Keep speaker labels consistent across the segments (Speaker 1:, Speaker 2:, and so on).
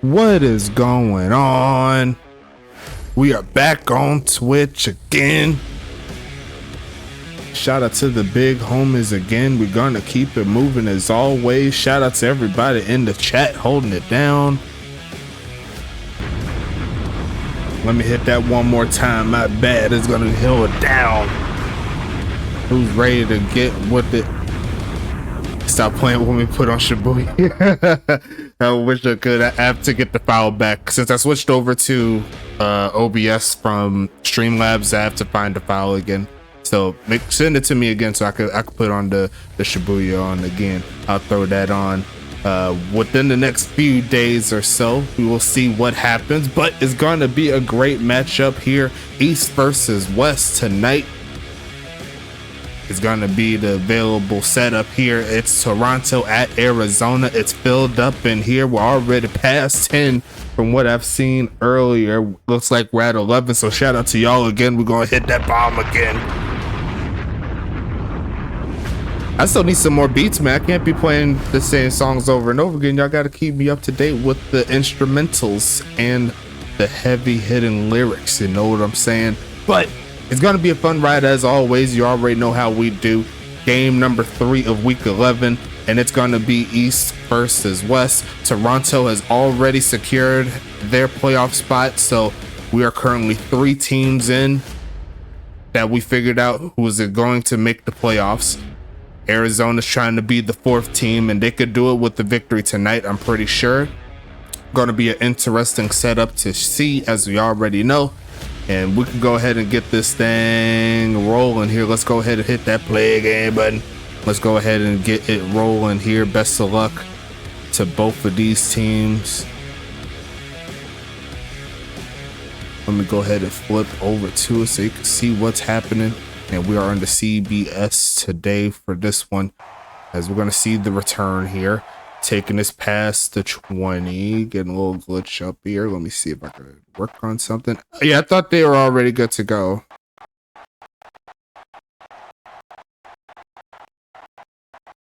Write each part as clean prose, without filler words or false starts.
Speaker 1: What is going on? We are back on Twitch again. Shout out to the big homies again. We're gonna keep it moving as always. Shout out to everybody in the chat holding it down. Let me hit that one more time. My bad. It's gonna hold it down. Who's ready to get with it? Stop playing when we put on Shibuya. I wish I could. I have to get the file back since I switched over to OBS from Streamlabs. I have to find the file again. So send it to me again so I could put on the Shibuya on again. I'll throw that on within the next few days or so. We will see what happens, but it's going to be a great matchup here. East versus West tonight. It's going to be the available setup here. It's Toronto at Arizona. It's filled up in here. We're already past 10 from what I've seen earlier. Looks like we're at 11. So shout out to y'all again. We're going to hit that bomb again. I still need some more beats, man. I can't be playing the same songs over and over again. Y'all got to keep me up to date with the instrumentals and the heavy hitting lyrics. You know what I'm saying? But it's going to be a fun ride as always. You already know how we do. Game number 3 of week 11, and it's going to be East versus West. Toronto has already secured their playoff spot, so we are currently 3 teams in that we figured out who is going to make the playoffs. Arizona's trying to be the 4th team, and they could do it with the victory tonight, I'm pretty sure. Going to be an interesting setup to see, as we already know. And we can go ahead and get this thing rolling here. Let's go ahead and hit that play game button. Let's go ahead and get it rolling here. Best of luck to both of these teams. Let me go ahead and flip over to it so you can see what's happening. And we are on the CBS today for this one, as we're going to see the return here. Taking this past the 20, getting a little glitch up here. Let me see if I can work on something. Yeah, I thought they were already good to go.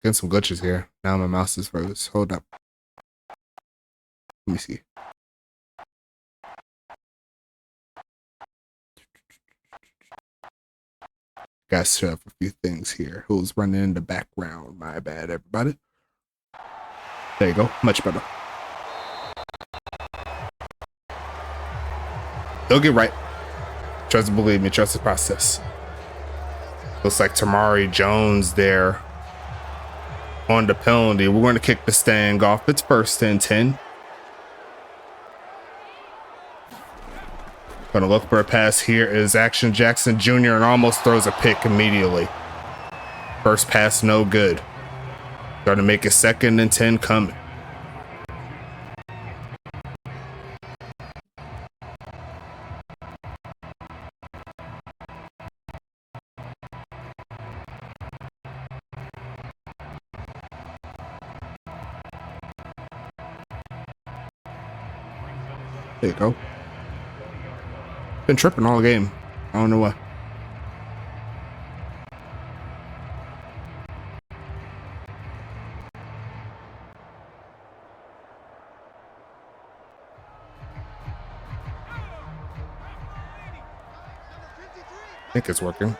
Speaker 1: Getting some glitches here. Now my mouse is froze. Hold up. Let me see. Got to set up a few things here. Who's running in the background? My bad, everybody. There you go, much better. It'll get right. Trust and believe me, trust the process. Looks like Tamari Jones there on the penalty. We're going to kick this thing off. It's 1st and 10. Gonna look for a pass here is Action Jackson Jr. and almost throws a pick immediately. First pass, no good. Going to make a 2nd and 10 coming. There you go. Been tripping all game. I don't know why. I think it's working.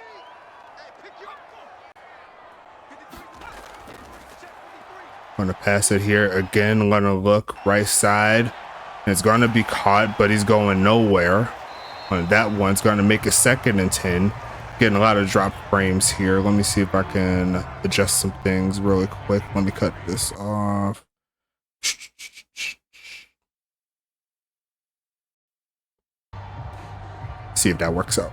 Speaker 1: Gonna pass it here again. Gonna look right side. It's gonna be caught, but he's going nowhere. On that one, it's gonna make a 2nd and 10. Getting a lot of drop frames here. Let me see if I can adjust some things really quick. Let me cut this off. See if that works out.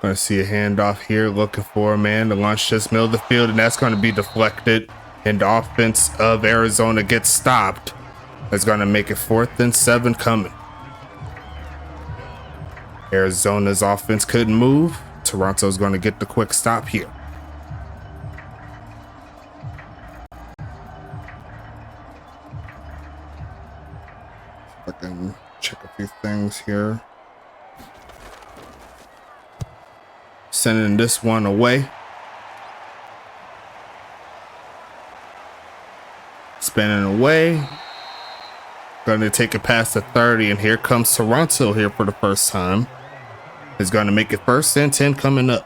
Speaker 1: Gonna see a handoff here, looking for a man to launch just middle of the field, and that's gonna be deflected, and the offense of Arizona gets stopped. That's gonna make it 4th and 7 coming. Arizona's offense couldn't move. Toronto's gonna get the quick stop here. I can check a few things here. Sending this one away. Spinning away. Going to take it past the 30, and here comes Toronto here for the first time. Is going to make it first and 10 coming up.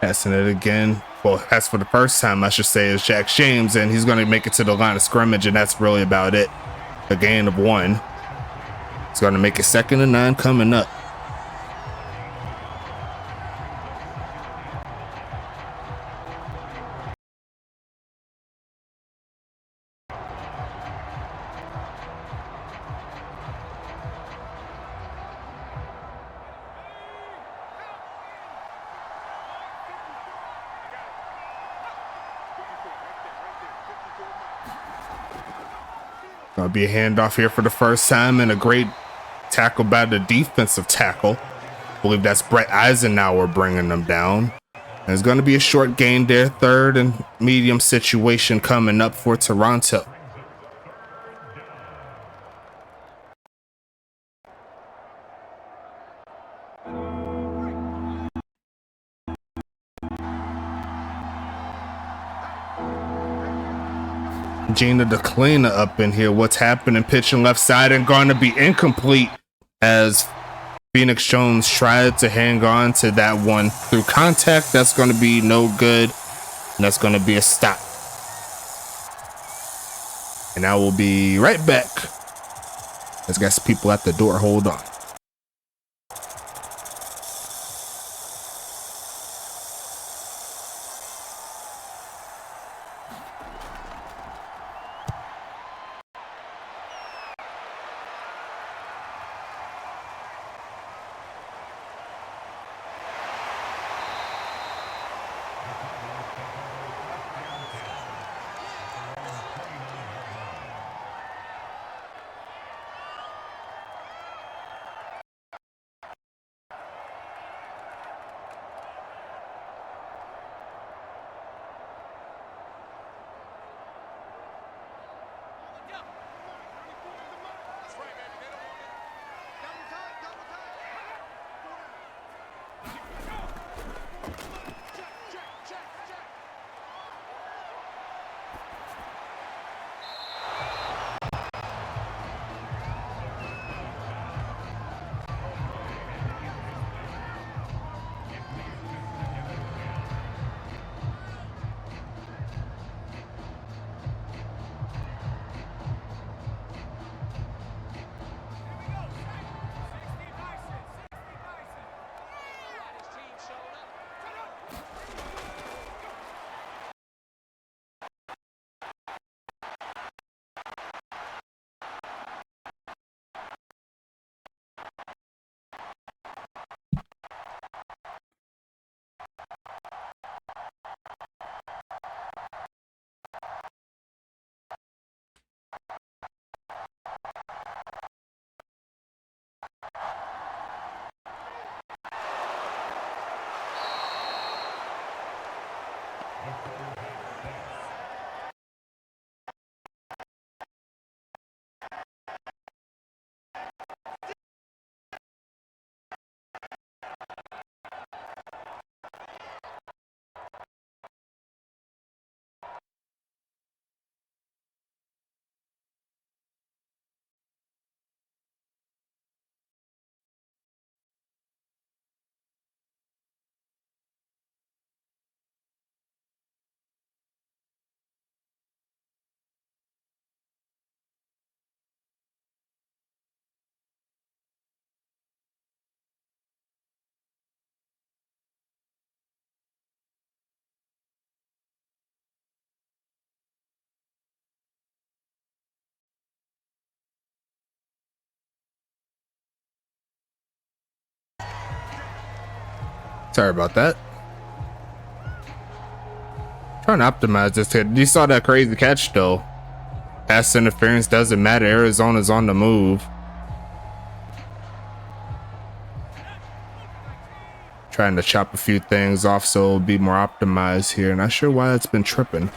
Speaker 1: Passing it again. Well, that's for the first time, I should say, is Jack James, and he's going to make it to the line of scrimmage, and that's really about it. A gain of 1. He's going to make it 2nd and 9 coming up. Gonna be a handoff here for the first time, and a great tackle by the defensive tackle. I believe that's Brett Eisenhower bringing them down. There's going to be a short gain there. 3rd and medium situation coming up for Toronto. Gina DeClina up in here. What's happening? Pitching left side and going to be incomplete as Phoenix Jones tried to hang on to that one through contact. That's going to be no good. And that's going to be a stop. And I will be right back. There's got some people at the door. Hold on. Sorry about that. Trying to optimize this kid. You saw that crazy catch though. Pass interference doesn't matter. Arizona's on the move. Trying to chop a few things off so it'll be more optimized here. Not sure why it's been tripping.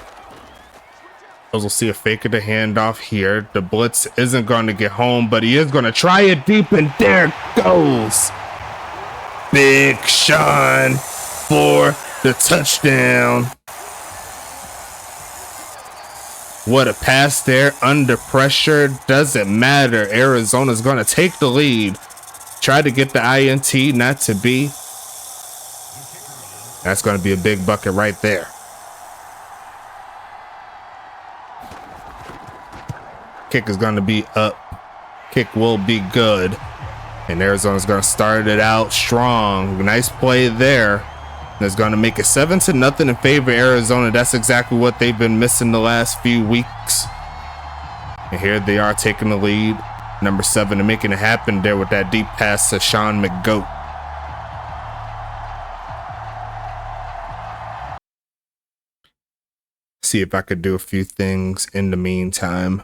Speaker 1: We'll see a fake of the handoff here. The blitz isn't going to get home, but he is going to try it deep, and there it goes. Big Sean for the touchdown. What a pass there. Under pressure. Doesn't matter. Arizona's going to take the lead. Try to get the INT, not to be. That's going to be a big bucket right there. Kick is going to be up. Kick will be good. And Arizona's going to start it out strong. Nice play there. That's going to make it 7-0 in favor of Arizona. That's exactly what they've been missing the last few weeks. And here they are taking the lead. Number 7 and making it happen there with that deep pass to Sean McGoat. See if I could do a few things in the meantime.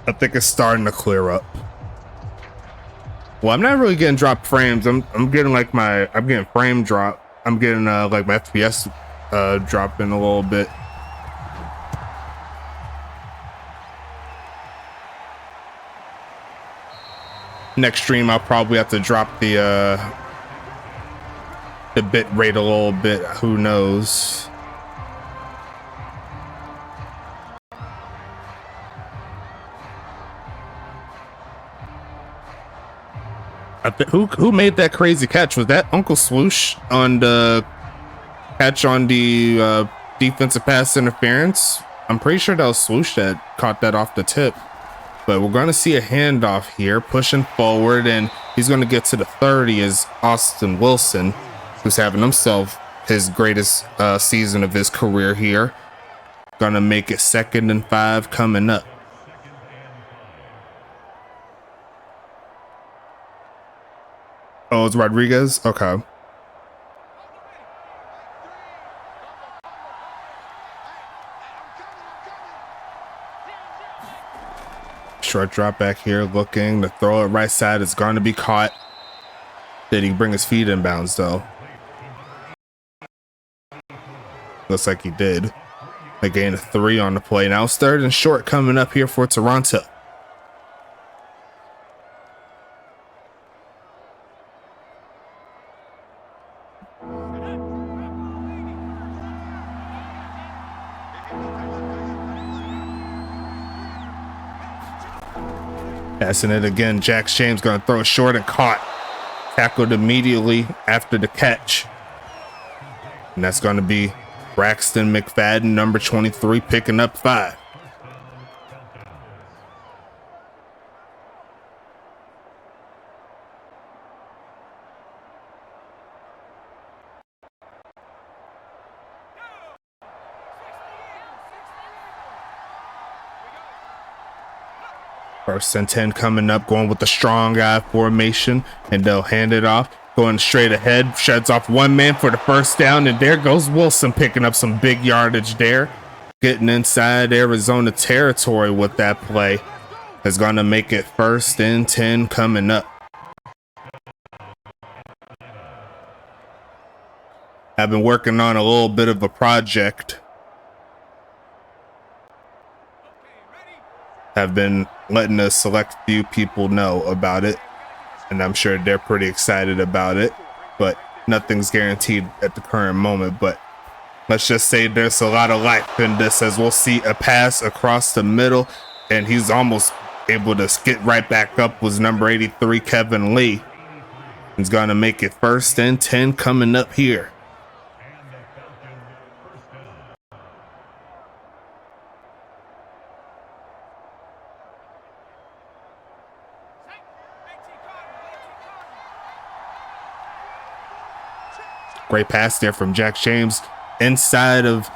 Speaker 1: I think it's starting to clear up. Well, I'm not really getting dropped frames. I'm getting like I'm getting frame drop. I'm getting like my FPS dropping a little bit. Next stream I'll probably have to drop the bit rate a little bit. Who knows? Who made that crazy catch? Was that Uncle Swoosh on the catch on the defensive pass interference? I'm pretty sure that was Swoosh that caught that off the tip. But we're going to see a handoff here, pushing forward, and he's going to get to the 30 as Austin Wilson, who's having himself his greatest season of his career here. Going to make it 2nd and 5 coming up. Oh, it's Rodriguez? Okay. Short drop back here, looking to throw it right side. It's going to be caught. Did he bring his feet in bounds, though? Looks like he did. They gained a 3 on the play. Now it's 3rd and short coming up here for Toronto. Passing it again. Jax James going to throw it short and caught. Tackled immediately after the catch. And that's going to be Braxton McFadden, number 23, picking up 5. First and 10 coming up, going with the strong guy formation, and they'll hand it off. Going straight ahead, sheds off one man for the first down, and there goes Wilson picking up some big yardage there. Getting inside Arizona territory with that play is going to make it 1st and 10 coming up. I've been working on a little bit of a project. Have been letting a select few people know about it, and I'm sure they're pretty excited about it, but nothing's guaranteed at the current moment. But let's just say there's a lot of life in this, as we'll see a pass across the middle, and he's almost able to get right back up. Was number 83 Kevin Lee. He's gonna make it 1st and 10 coming up here. Great pass there from Jack James inside of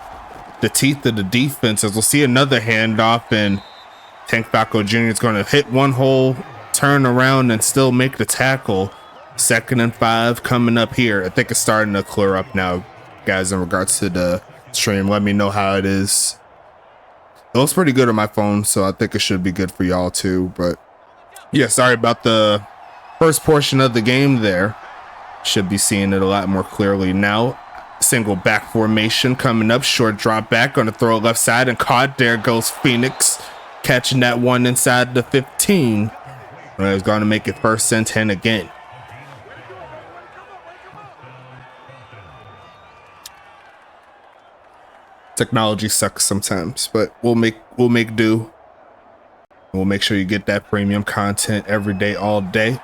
Speaker 1: the teeth of the defense, as we'll see another handoff, and Tank Falco Jr. is going to hit one hole, turn around, and still make the tackle. 2nd and 5 coming up here. I think it's starting to clear up now, guys, in regards to the stream. Let me know how it is. It looks pretty good on my phone, so I think it should be good for y'all too. But yeah, sorry about the first portion of the game there. Should be seeing it a lot more clearly now. Single back formation coming up, short drop back, going to throw left side and caught. There goes Phoenix, catching that one inside the 15. And it's going to make it 1st and 10 again. Technology sucks sometimes, but we'll make do. We'll make sure you get that premium content every day, all day.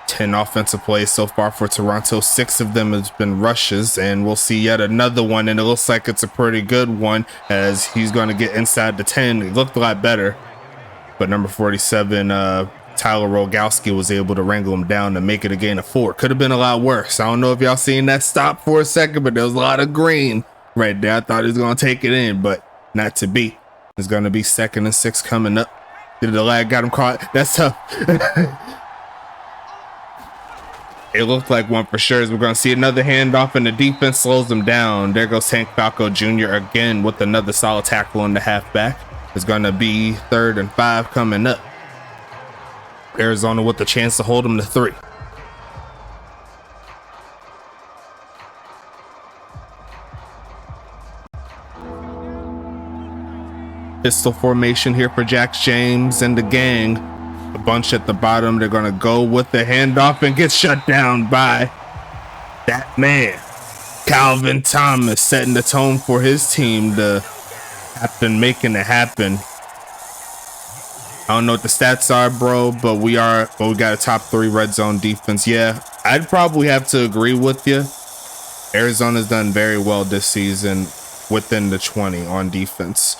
Speaker 1: 10 offensive plays so far for Toronto. 6 of them has been rushes, and we'll see yet another one, and it looks like it's a pretty good one, as he's going to get inside the 10. It looked a lot better, but number 47, Tyler Rogowski, was able to wrangle him down to make it a gain of 4. Could have been a lot worse. I don't know if y'all seen that stop for a second, but there was a lot of green right there. I thought he was going to take it in, but not to be. It's going to be 2nd and 6 coming up. Did the lag got him caught? That's tough. It looked like one for sure, as we're going to see another handoff, and the defense slows him down. There goes Tank Falco Jr. again with another solid tackle on the halfback. It's going to be 3rd and 5 coming up. Arizona with the chance to hold him to 3. Pistol formation here for Jack James and the gang. A bunch at the bottom. They're going to go with the handoff and get shut down by that man, Calvin Thomas, setting the tone for his team. The captain making it happen. I don't know what the stats are, bro, but we got a top 3 red zone defense. Yeah, I'd probably have to agree with you. Arizona's done very well this season within the 20 on defense.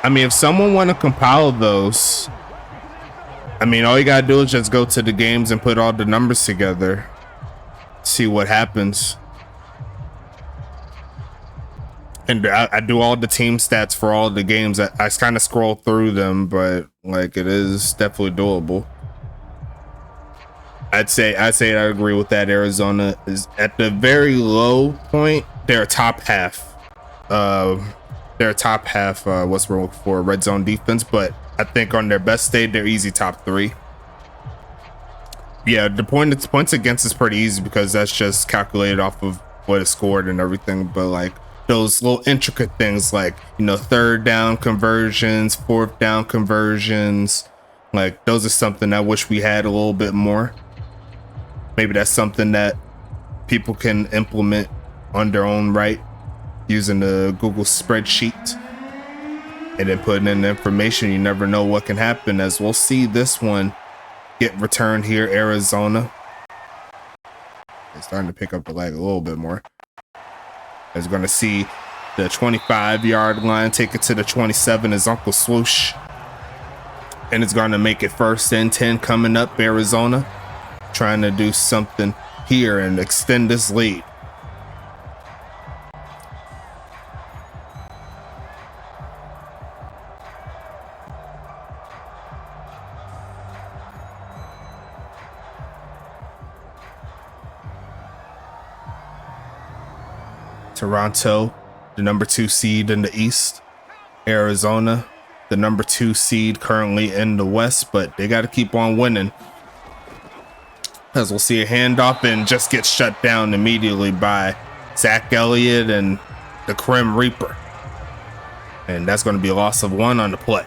Speaker 1: I mean, if someone want to compile those, I mean, all you gotta do is just go to the games and put all the numbers together. See what happens. And I do all the team stats for all the games. I kind of scroll through them, but like, it is definitely doable. I'd say I agree with that. Arizona is at the very low point. They're top half. What's wrong for red zone defense, but I think on their best day, they're easy top 3. Yeah, the points against is pretty easy because that's just calculated off of what is scored and everything. But like those little intricate things, like, you know, 3rd down conversions, 4th down conversions, like those are something I wish we had a little bit more. Maybe that's something that people can implement on their own right, using the Google spreadsheet and then putting in the information. You never know what can happen, as we'll see this one get returned here. Arizona is starting to pick up the lag a little bit more, as we're going to see the 25-yard line take it to the 27 as Uncle Swoosh, and it's going to make it 1st and 10 coming up. Arizona trying to do something here and extend this lead. Toronto, the number 2 seed in the East. Arizona, the number 2 seed currently in the West, but they got to keep on winning. As we'll see a handoff and just get shut down immediately by Zach Elliott and the Grim Reaper. And that's going to be a loss of 1 on the play.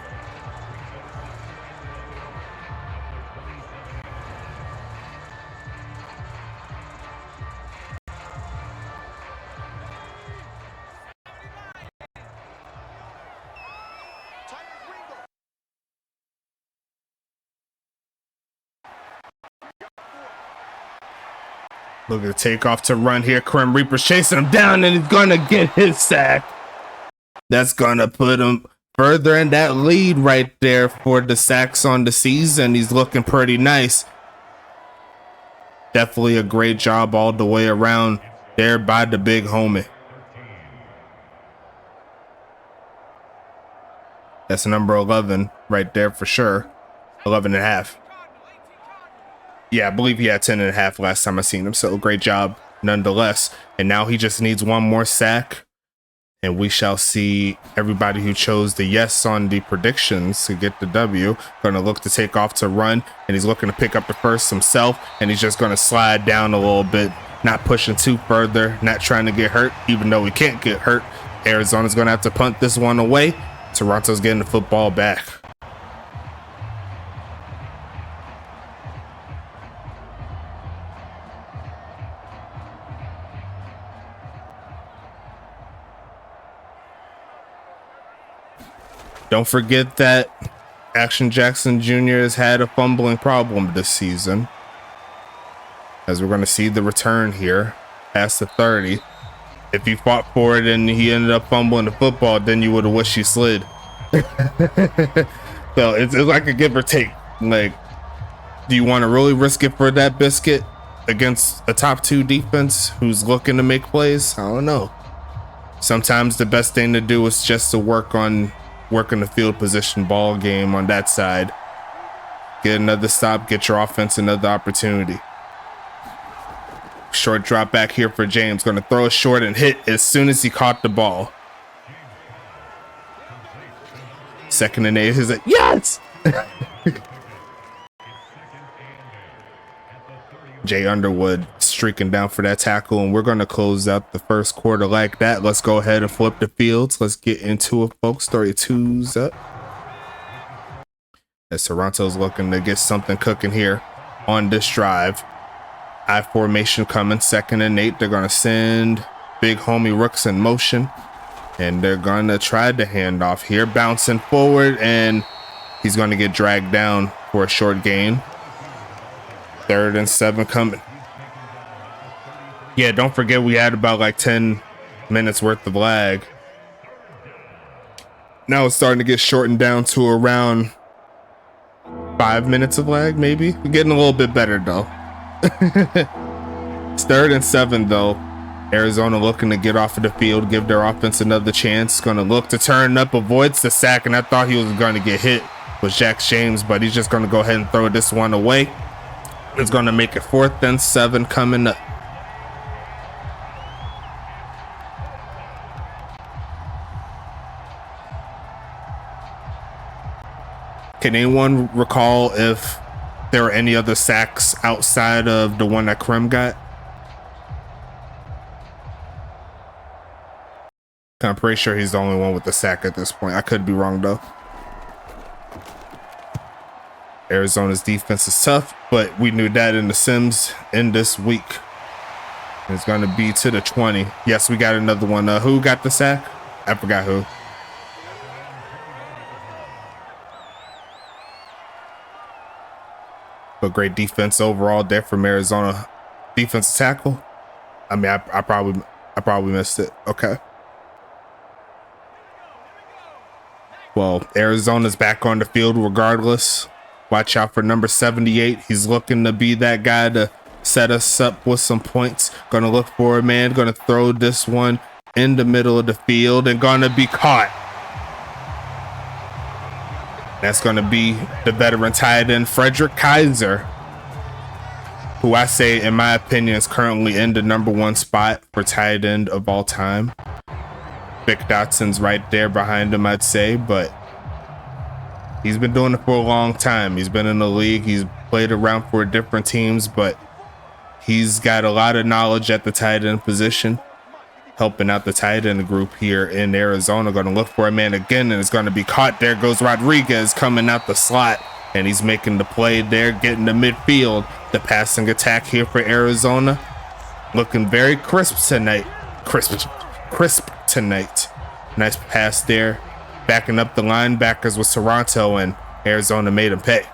Speaker 1: Look at the takeoff to run here. Grim Reaper's chasing him down, and he's gonna get his sack. That's gonna put him further in that lead right there for the sacks on the season. He's looking pretty nice. Definitely a great job all the way around there by the big homie. That's number 11 right there for sure. 11 and a half. Yeah, I believe he had 10 and a half last time I seen him. So great job nonetheless. And now he just needs one more sack. And we shall see everybody who chose the yes on the predictions to get the W. Going to look to take off to run. And he's looking to pick up the first himself. And he's just going to slide down a little bit. Not pushing too further. Not trying to get hurt, even though he can't get hurt. Arizona's going to have to punt this one away. Toronto's getting the football back. Don't forget that Action Jackson Jr. has had a fumbling problem this season. As we're going to see the return here past the 30. If he fought for it and he ended up fumbling the football, then you would have wished he slid. So it's like a give or take. Like, do you want to really risk it for that biscuit against a top 2 defense who's looking to make plays? I don't know. Sometimes the best thing to do is just to work on the field position ball game on that side. Get another stop, get your offense another opportunity. Short drop back here for James. Going to throw a short and hit as soon as he caught the ball. 2nd and 8. He's like, yes! Jay Underwood streaking down for that tackle, and we're going to close out the first quarter like that. Let's go ahead and flip the fields. Let's get into it, folks. 32's up. As Toronto's looking to get something cooking here on this drive. I formation coming, 2nd and 8. They're going to send big homie Rooks in motion. And they're going to try the handoff here, bouncing forward, and he's going to get dragged down for a short gain. 3rd and 7 coming. Yeah, don't forget we had about like 10 minutes worth of lag. Now it's starting to get shortened down to around 5 minutes of lag, maybe. We're getting a little bit better though. It's 3rd and 7 though. Arizona looking to get off of the field, give their offense another chance. Going to look to turn up, avoids the sack, and I thought he was going to get hit with Jack James, but he's just going to go ahead and throw this one away. It's going to make it 4th and 7 coming up. Can anyone recall if there were any other sacks outside of the one that Krim got? I'm pretty sure he's the only one with the sack at this point. I could be wrong though. Arizona's defense is tough, but we knew that in the Sims in this week. It's going to be to the 20. Yes, we got another one. Who got the sack? I forgot who. But great defense overall there from Arizona. Defensive tackle. I mean, I probably missed it. Okay. Well, Arizona's back on the field regardless. Watch out for number 78. He's looking to be that guy to set us up with some points. Gonna look for a man. Gonna throw this one in the middle of the field and gonna be caught. That's gonna be the veteran tight end, Frederick Kaiser, who I say, in my opinion, is currently in the #1 spot for tight end of all time. Vic Dotson's right there behind him, I'd say, but he's been doing it for a long time. He's been in the league. He's played around for different teams, but he's got a lot of knowledge at the tight end position, helping out the tight end group here in Arizona. Going to look for a man again, and it's going to be caught. There goes Rodriguez coming out the slot, and he's making the play there, getting to midfield. The passing attack here for Arizona, looking very crisp tonight. Crisp tonight. Nice pass there, backing up the linebackers with Toronto, and Arizona made him pay.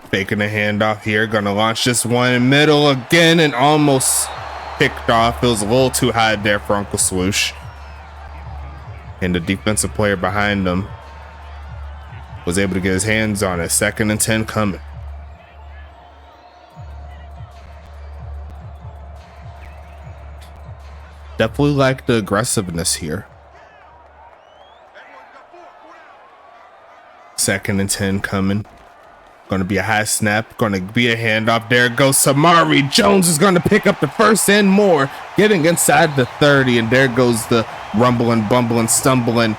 Speaker 1: Faking a handoff here. Gonna launch this one in middle again and almost picked off. It was a little too high there for Uncle Swoosh. And the defensive player behind him was able to get his hands on it. 2nd and 10 coming. Definitely like the aggressiveness here. 2nd and 10 coming. Going to be a high snap. Going to be a handoff. There goes Samari Jones is going to pick up the first and more. Getting inside the 30. And there goes the rumbling, bumbling, stumbling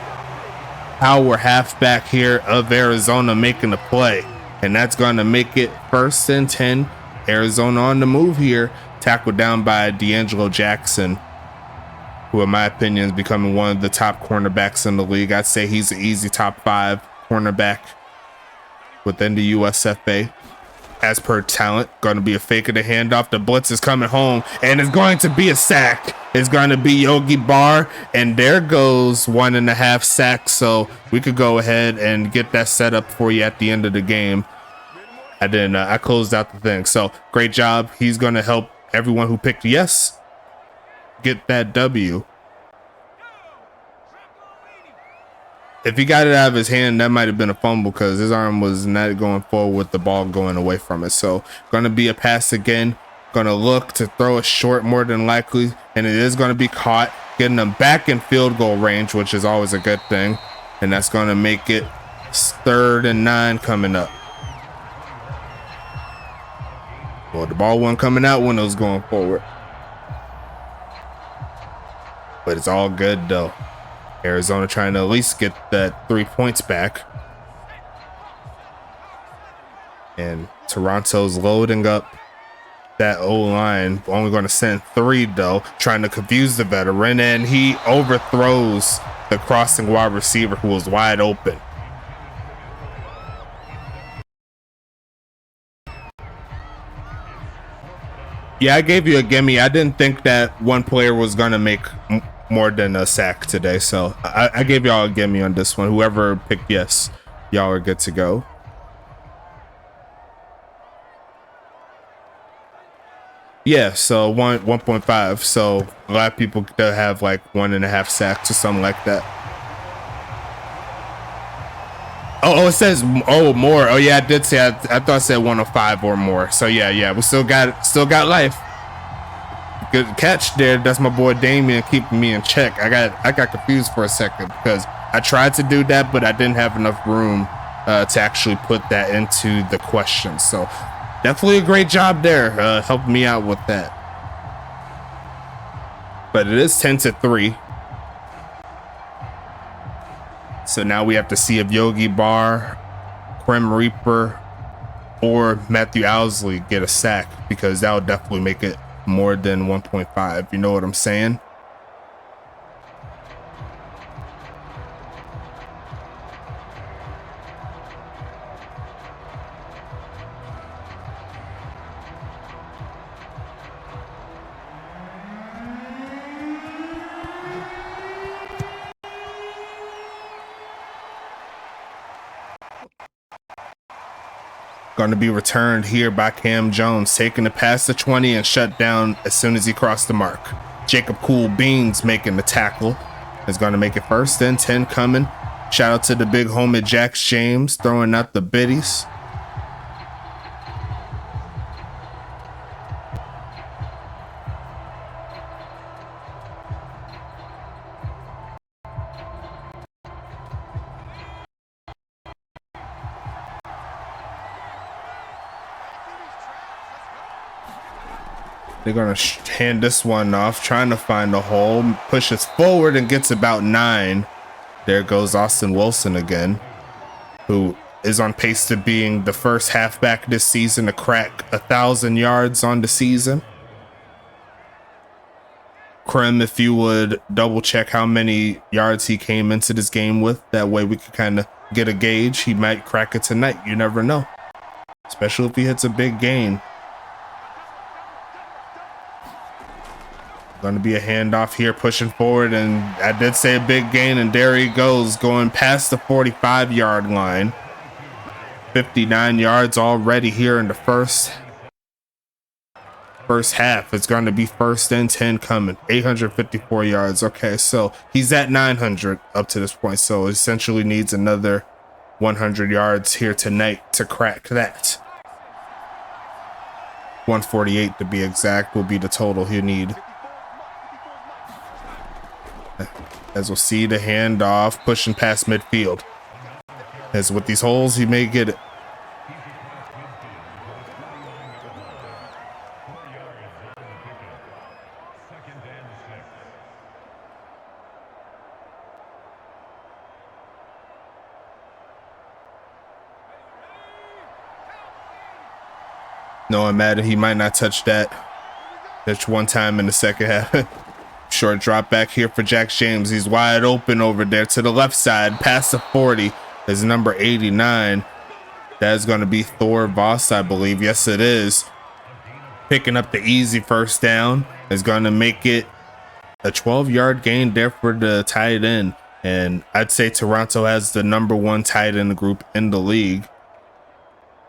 Speaker 1: power halfback here of Arizona making the play. And that's going to make it 1st and 10. Arizona on the move here. Tackled down by D'Angelo Jackson, who in my opinion is becoming one of the top cornerbacks in the league. I'd say he's an easy top 5 cornerback within the USFA as per talent. Going to be a fake of the handoff. The blitz is coming home and it's going to be a sack. It's going to be Yogi Barr, and there goes 1.5 sacks. So we could go ahead and get that set up for you at the end of the game. And then I closed out the thing. So great job. He's going to help everyone who picked yes get that W. If he got it out of his hand, that might have been a fumble because his arm was not going forward with the ball going away from it. So going to be a pass again. Going to look to throw it short more than likely, and it is going to be caught, getting them back in field goal range, which is always a good thing. And that's going to make it 3rd and 9 coming up. Well, the ball wasn't coming out when it was going forward, but it's all good though. Arizona trying to at least get that 3 points back. And Toronto's loading up that O-line. Only going to send 3 though, trying to confuse the veteran, and he overthrows the crossing wide receiver who was wide open. Yeah, I gave you a gimme. I didn't think that one player was going to make more than a sack today, so I gave y'all a gimme on this one. Whoever picked yes, y'all are good to go. Yeah, so 1.5. So a lot of people that have like 1.5 sacks or something like that. Oh, it says more. Oh yeah, I did say I thought it said 105 or more. So yeah, we still got life. Good catch there. That's my boy Damien keeping me in check. I got confused for a second because I tried to do that, but I didn't have enough room to actually put that into the question. So definitely a great job there, helping me out with that. But it is 10-3. So now we have to see if Yogi Barr, Grim Reaper, or Matthew Owsley get a sack, because that would definitely make it more than 1.5. You know what I'm saying? Going to be returned here by Cam Jones, taking the pass to 20 and shut down as soon as he crossed the mark. Jacob Cool Beans making the tackle. Is going to make it 1st and 10 coming. Shout out to the big homie Jax James throwing out the biddies. They're going to hand this one off, trying to find a hole, pushes forward and gets about 9. There goes Austin Wilson again, who is on pace to being the first halfback this season to crack 1,000 yards on the season. Krim, if you would double check how many yards he came into this game with, that way we could kind of get a gauge. He might crack it tonight. You never know, especially if he hits a big gain. Going to be a handoff here, pushing forward, and I did say a big gain, and there he goes, going past the 45-yard line. 59 yards already here in the first half. It's going to be 1st and 10 coming. 854 yards. Okay, so he's at 900 up to this point, so essentially needs another 100 yards here tonight to crack that. 148 to be exact will be the total he'll need. As we'll see the handoff pushing past midfield. As with these holes, he may get it. Knowing Madden, he might not touch that. That's one time in the second half. Short drop back here for Jack James. He's wide open over there to the left side. Past the 40 is number 89. That is going to be Thor Voss, I believe. Yes, it is. Picking up the easy first down is going to make it a 12-yard gain there for the tight end. And I'd say Toronto has the number 1 tight end group in the league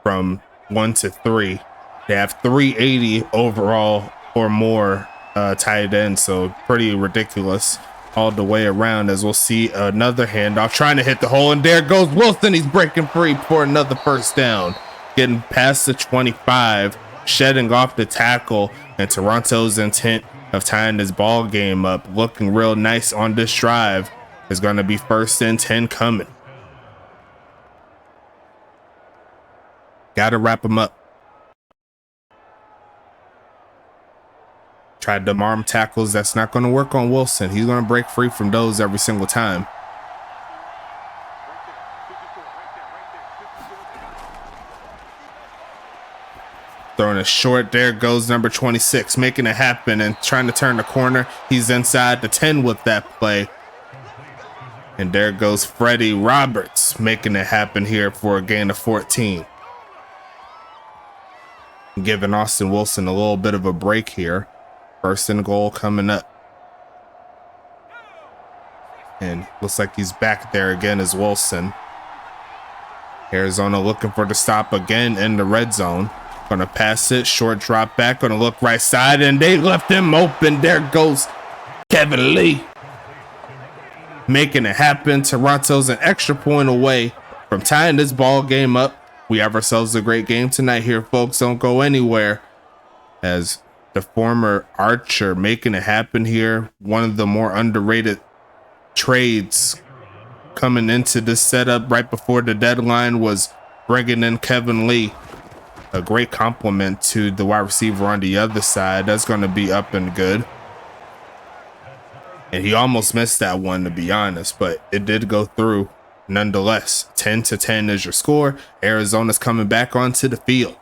Speaker 1: from 1 to 3. They have 380 overall or more tight ends, so pretty ridiculous all the way around. As we'll see another handoff trying to hit the hole, and there goes Wilson. He's breaking free for another first down, getting past the 25, shedding off the tackle, and Toronto's intent of tying this ball game up, looking real nice on this drive, is going to be 1st and 10 coming. Gotta wrap him up. Tried to arm tackles. That's not going to work on Wilson. He's going to break free from those every single time. Throwing a short. There goes number 26, making it happen and trying to turn the corner. He's inside the 10 with that play. And there goes Freddie Roberts, making it happen here for a gain of 14. Giving Austin Wilson a little bit of a break here. 1st and goal coming up. And looks like he's back there again as Wilson. Arizona looking for the stop again in the red zone. Gonna pass it, short drop back, gonna look right side, and they left him open. There goes Kevin Lee, making it happen. Toronto's an extra point away from tying this ball game up. We have ourselves a great game tonight here, folks. Don't go anywhere. As the former Archer making it happen here. One of the more underrated trades coming into this setup right before the deadline was bringing in Kevin Lee. A great compliment to the wide receiver on the other side. That's going to be up and good. And he almost missed that one, to be honest, but it did go through nonetheless. 10-10 is your score. Arizona's coming back onto the field.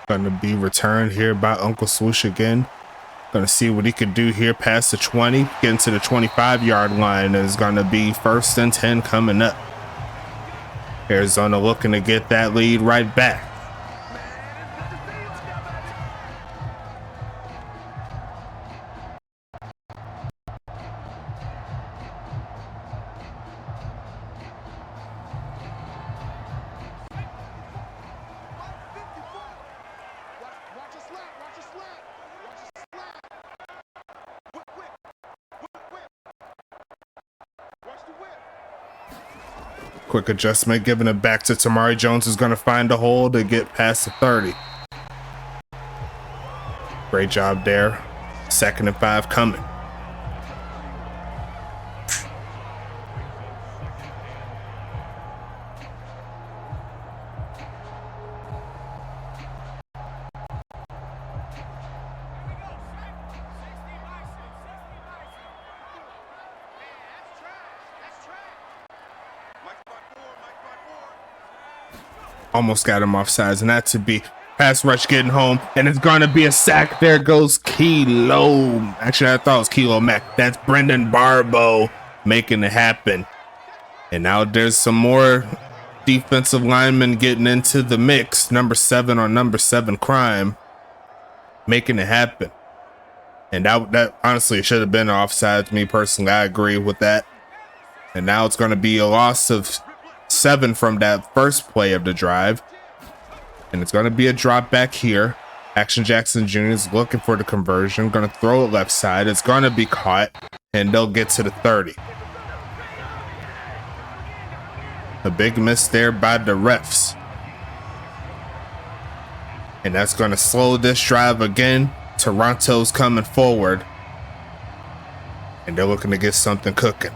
Speaker 1: Gonna be returned here by Uncle Swoosh again. Gonna see what he could do here past the 20, getting to the 25-yard line. Is gonna be 1st and 10 coming up. Arizona looking to get that lead right back. Quick adjustment, giving it back to Tamari Jones, who's going to find a hole to get past the 30. Great job there. 2nd and 5 coming. Almost got him off sides, and that to be pass rush getting home, and it's gonna be a sack. There goes Kilo. Actually, I thought it was Kilo Mack. That's Brendan Barbo making it happen. And now there's some more defensive linemen getting into the mix. Number 7 on number 7 crime, making it happen. And that honestly should have been offside to me personally. I agree with that. And now it's going to be a loss of 7 from that first play of the drive. And it's going to be a drop back here. Action Jackson Jr. is looking for the conversion. Going to throw it left side. It's going to be caught. And they'll get to the 30. A big miss there by the refs. And that's going to slow this drive again. Toronto's coming forward. And they're looking to get something cooking.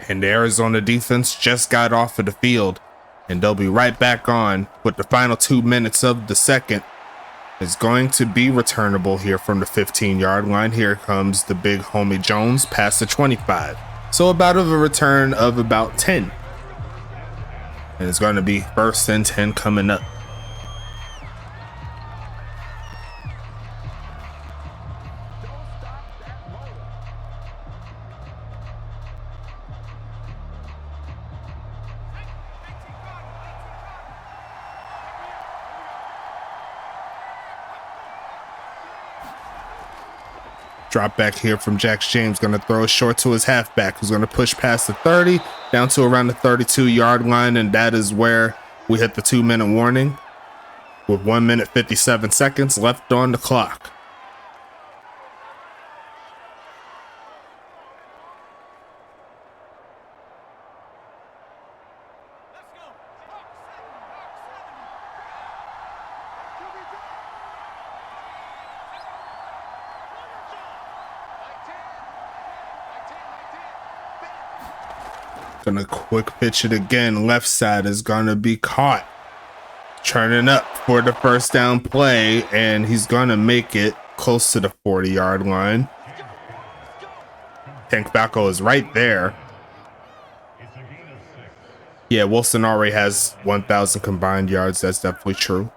Speaker 1: And the Arizona defense just got off of the field. And they'll be right back on with the final 2 minutes of the second. It's going to be returnable here from the 15-yard line. Here comes the big homie Jones past the 25. So about of a return of about 10. And it's going to be 1st and 10 coming up. Drop back here from Jax James, going to throw it short to his halfback, who's going to push past the 30 down to around the 32-yard line, and that is where we hit the 2-minute warning with 1 minute 57 seconds left on the clock. Gonna quick pitch it again. Left side is gonna be caught. Turning up for the first down play, and he's gonna make it close to the 40-yard line. Tank Falco is right there. Yeah, Wilson already has 1,000 combined yards. That's definitely true.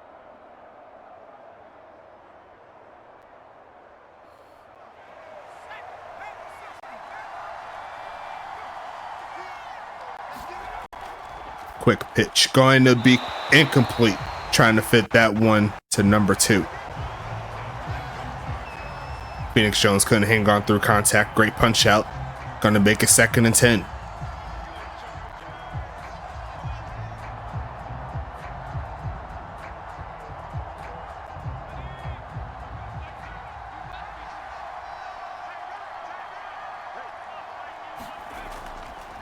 Speaker 1: Quick pitch going to be incomplete, trying to fit that one to number 2. Phoenix Jones couldn't hang on through contact. Great punch out. Gonna make it 2nd and 10.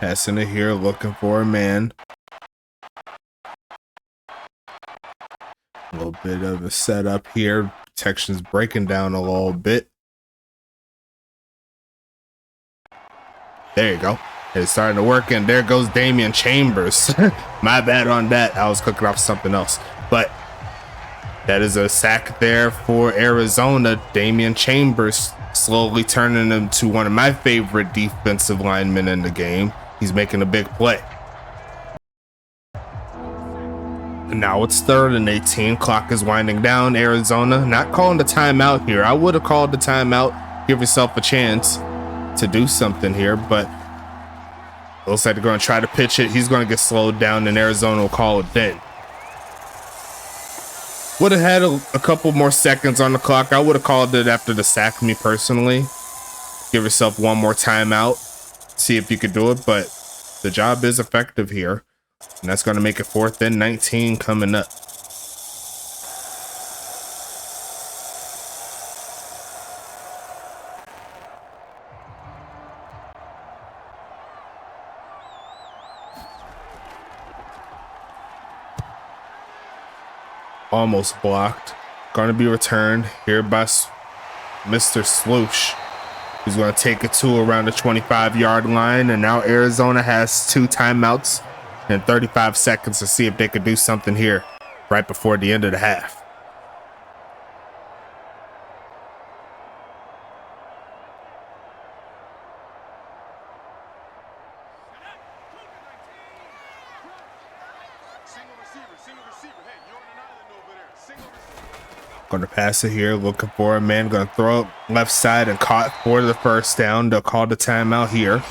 Speaker 1: Passing it here, looking for a man. A little bit of a setup here. Protection's breaking down a little bit. There you go. It's starting to work, and there goes Damian Chambers. My bad on that. I was cooking off something else. But that is a sack there for Arizona. Damian Chambers slowly turning him to one of my favorite defensive linemen in the game. He's making a big play. Now it's 3rd and 18. Clock is winding down. Arizona not calling the timeout here. I would have called the timeout. Give yourself a chance to do something here, but it looks like they're going to try to pitch it. He's going to get slowed down, and Arizona will call it then. Would have had a couple more seconds on the clock. I would have called it after the sack, me personally. Give yourself one more timeout. See if you could do it, but the job is effective here. And that's going to make it 4th and 19 coming up. Almost blocked. Going to be returned here by Mr. Sloosh. He's going to take it to around the 25-yard line. And now Arizona has 2 timeouts and 35 seconds to see if they could do something here right before the end of the half. Gonna pass it here, looking for a man, gonna throw it left side and caught for the first down. They'll call the timeout here.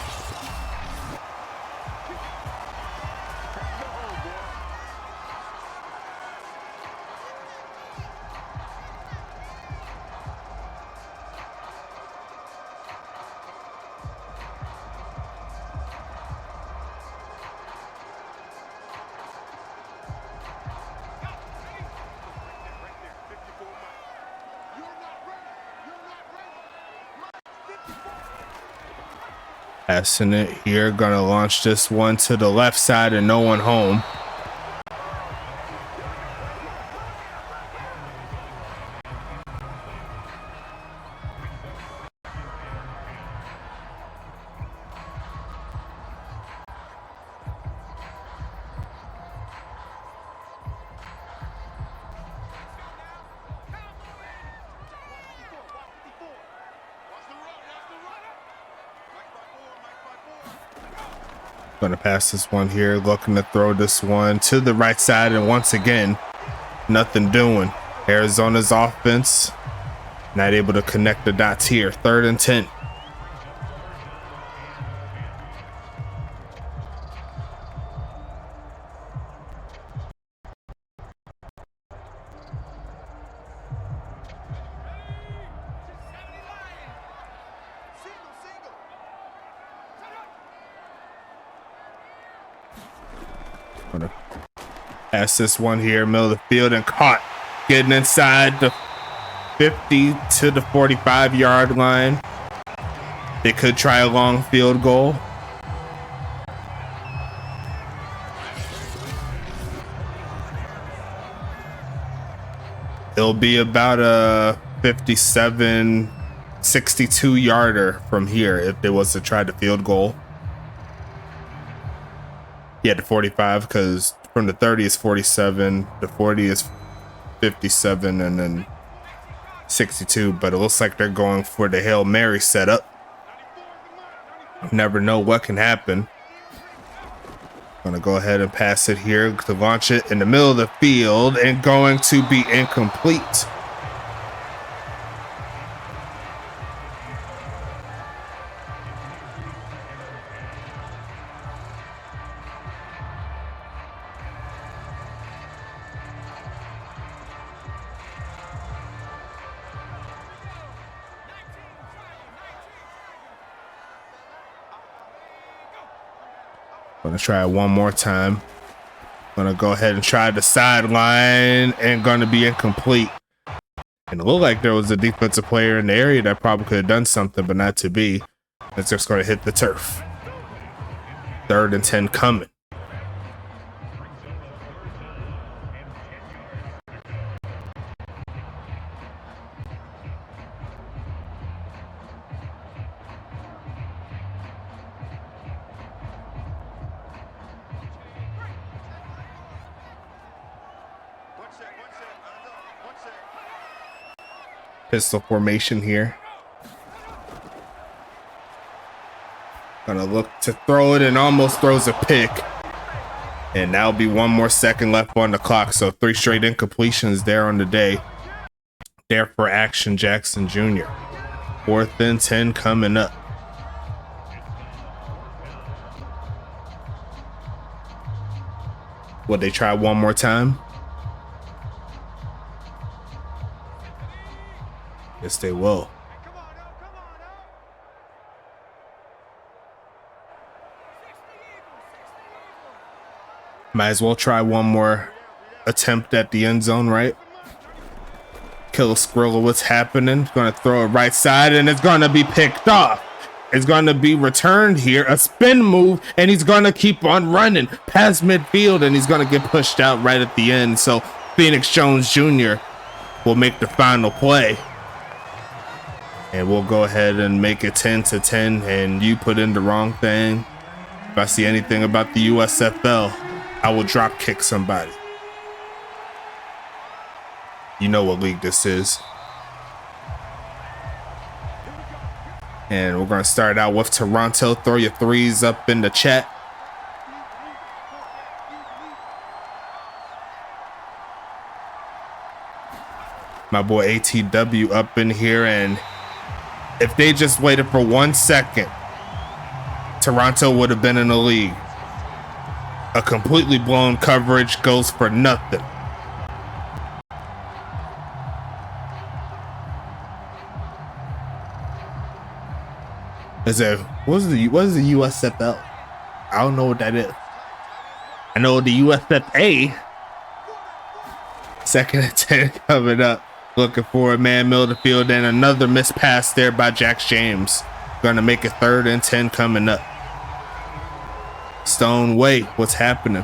Speaker 1: Passing it here, gonna launch this one to the left side and no one home. Gonna pass this one here, looking to throw this one to the right side, and once again, nothing doing. Arizona's offense not able to connect the dots here. 3rd and 10. Gonna pass this one here, middle of the field, and caught. Getting inside the 50 to the 45-yard line. They could try a long field goal. It'll be about a 57, 62-yarder from here if they was to try the field goal. Yeah, the 45, because from the 30 is 47, the 40 is 57, and then 62. But it looks like they're going for the Hail Mary setup. Never know what can happen. Gonna go ahead and pass it here to launch it in the middle of the field, and going to be incomplete. Gonna try it one more time. Gonna go ahead and try the sideline, and gonna be incomplete. And it looked like there was a defensive player in the area that probably could have done something, but not to be. It's just gonna hit the turf. 3rd and 10 coming. Pistol formation here. Gonna look to throw it, and almost throws a pick. And that'll be 1 more second left on the clock. So 3 straight incompletions there on the day. There for Action Jackson Jr. 4th and 10 coming up. Will they try one more time? Yes, they will. Might as well try one more attempt at the end zone, right? Kill a squirrel of what's happening. Gonna throw it right side, and it's gonna be picked off. It's gonna be returned here. A spin move, and he's gonna keep on running past midfield, and he's gonna get pushed out right at the end. So Phoenix Jones Jr. will make the final play. And we'll go ahead and make it 10-10, and you put in the wrong thing. If I see anything about the USFL, I will drop kick somebody. You know what league this is. And we're gonna start out with Toronto. Throw your threes up in the chat. My boy ATW up in here, and if they just waited for 1 second, Toronto would have been in the league. A completely blown coverage goes for nothing. What is the USFL? I don't know what that is. I know the USFA. 2nd and 10 coming up. Looking for a man middle of the field, and another missed pass there by Jax James. Gonna make it 3rd and 10 coming up. Stone, wait, what's happening?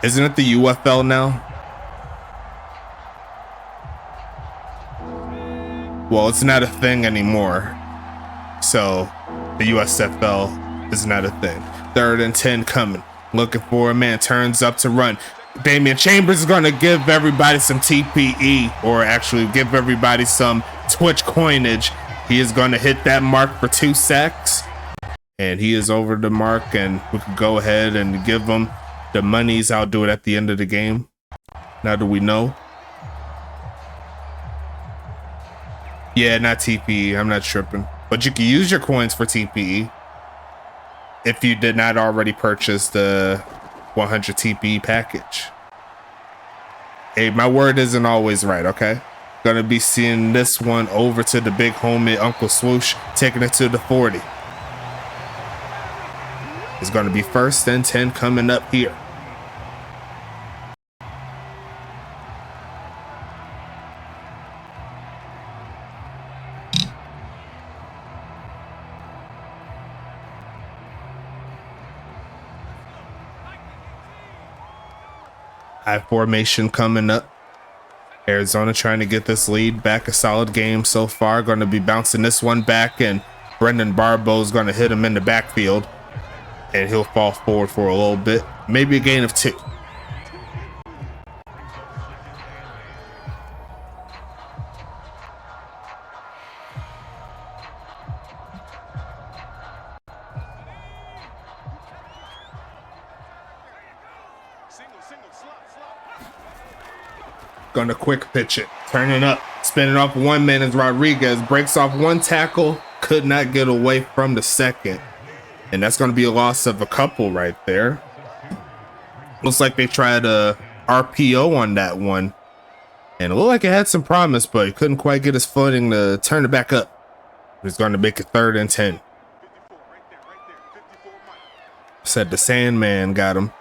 Speaker 1: Isn't it the UFL now? Well, it's not a thing anymore. So the USFL is not a thing. 3rd and 10 coming. Looking for a man, turns up to run. Damian Chambers is going to give everybody some TPE, or actually give everybody some Twitch coinage. He is going to hit that mark for 2 sacks, and he is over the mark, and we can go ahead and give him the monies. I'll do it at the end of the game. Now do we know? Yeah, not TPE. I'm not tripping. But you can use your coins for TPE if you did not already purchase the 100 TPE package. Hey, my word isn't always right, okay? Gonna be seeing this one over to the big homie Uncle Swoosh, taking it to the 40. It's gonna be 1st and 10 coming up here. High formation coming up. Arizona trying to get this lead back. A solid game so far. Going to be bouncing this one back, and Brendan Barbeau is going to hit him in the backfield, and he'll fall forward for a little bit. Maybe a gain of 2. Gonna quick pitch it, turning up, spinning off one man as Rodriguez breaks off 1 tackle, could not get away from the 2nd, and that's gonna be a loss of a couple right there. Looks like they tried a RPO on that one, and it looked like it had some promise, but he couldn't quite get his footing to turn it back up. He's gonna make it 3rd and 10. Said the Sandman got him.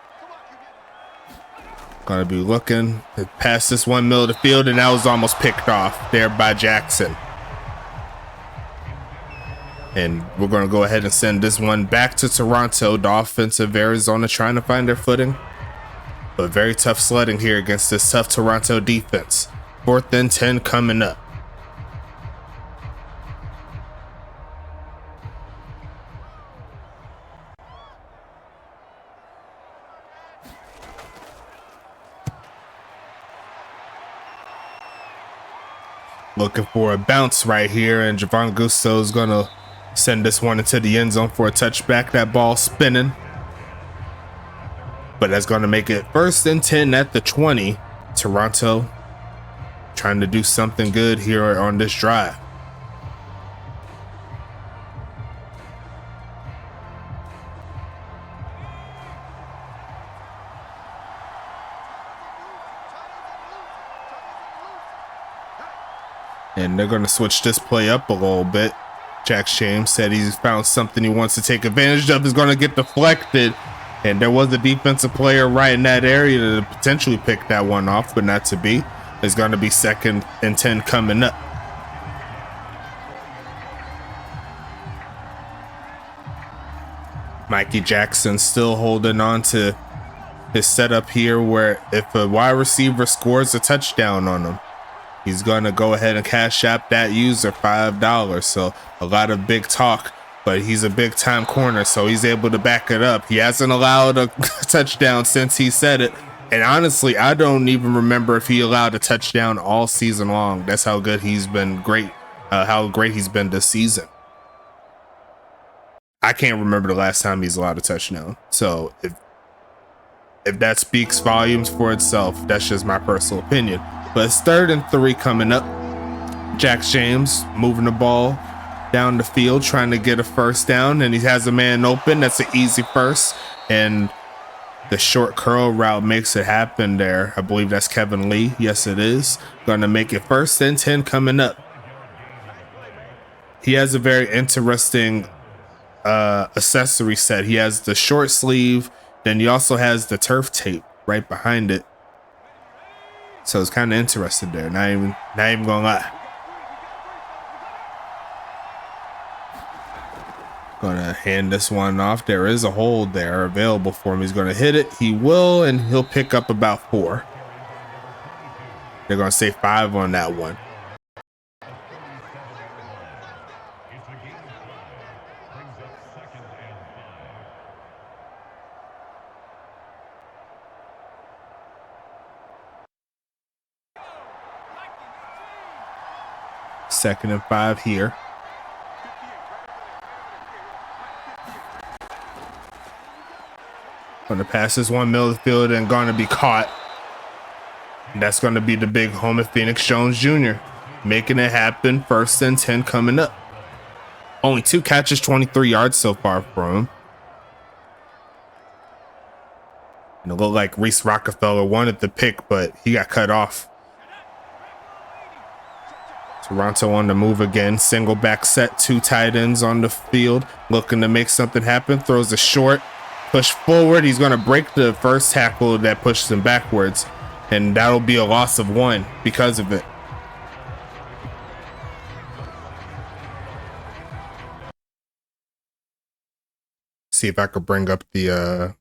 Speaker 1: Gonna be looking past this one middle of the field, and that was almost picked off there by Jackson. And we're gonna go ahead and send this one back to Toronto. The offensive Arizona trying to find their footing, but very tough sledding here against this tough Toronto defense. 4th and 10 coming up. Looking for a bounce right here, and Javon Gusto is going to send this one into the end zone for a touchback. That ball spinning, but that's going to make it 1st and 10 at the 20. Toronto trying to do something good here on this drive. And they're going to switch this play up a little bit. Jax James said he's found something he wants to take advantage of. Is going to get deflected. And there was a defensive player right in that area to potentially pick that one off, but not to be. It's going to be 2nd and 10 coming up. Mikey Jackson still holding on to his setup here, where if a wide receiver scores a touchdown on him, he's going to go ahead and cash app that user $5. So a lot of big talk, but he's a big time corner, so he's able to back it up. He hasn't allowed a touchdown since he said it. And honestly, I don't even remember if he allowed a touchdown all season long. That's how good he's been. How great he's been this season. I can't remember the last time he's allowed a touchdown. So if that speaks volumes for itself, that's just my personal opinion. But it's 3rd and 3 coming up. Jack James moving the ball down the field, trying to get a first down, and he has a man open. That's an easy first, and the short curl route makes it happen there. I believe that's Kevin Lee. Yes, it is. Going to make it 1st and 10 coming up. He has a very interesting accessory set. He has the short sleeve, then he also has the turf tape right behind it. So it's kind of interesting there. Not even gonna lie. Gonna hand this one off. There is a hold there available for him. He's gonna hit it. He will, and he'll pick up about 4. They're gonna say 5 on that one. Second and 5 here. Going to pass this one middle of the field and going to be caught. And that's going to be the big home of Phoenix Jones Jr. Making it happen. 1st and 10 coming up. Only 2 catches, 23 yards so far for him. And it looked like Reese Rockefeller wanted the pick, but he got cut off. Toronto on the move again. Single back set. 2 tight ends on the field. Looking to make something happen. Throws a short. Push forward. He's going to break the first tackle that pushes him backwards. And that'll be a loss of 1 because of it. See if I could bring up the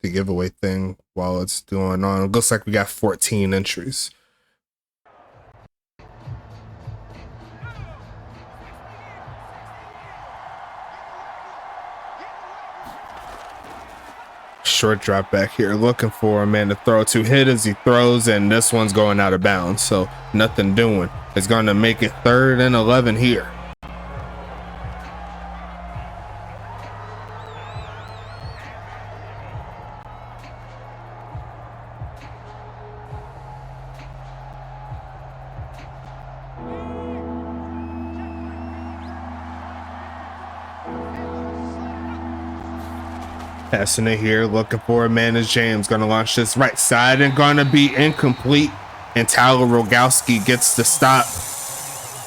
Speaker 1: giveaway thing while it's going on. It looks like we got 14 entries. Short drop back here, looking for a man to throw to. Hit as he throws, and this one's going out of bounds, so nothing doing. It's going to make it 3rd and 11 here. Passing it here, looking for a man is James. Going to launch this right side and going to be incomplete. And Tyler Rogowski gets the stop.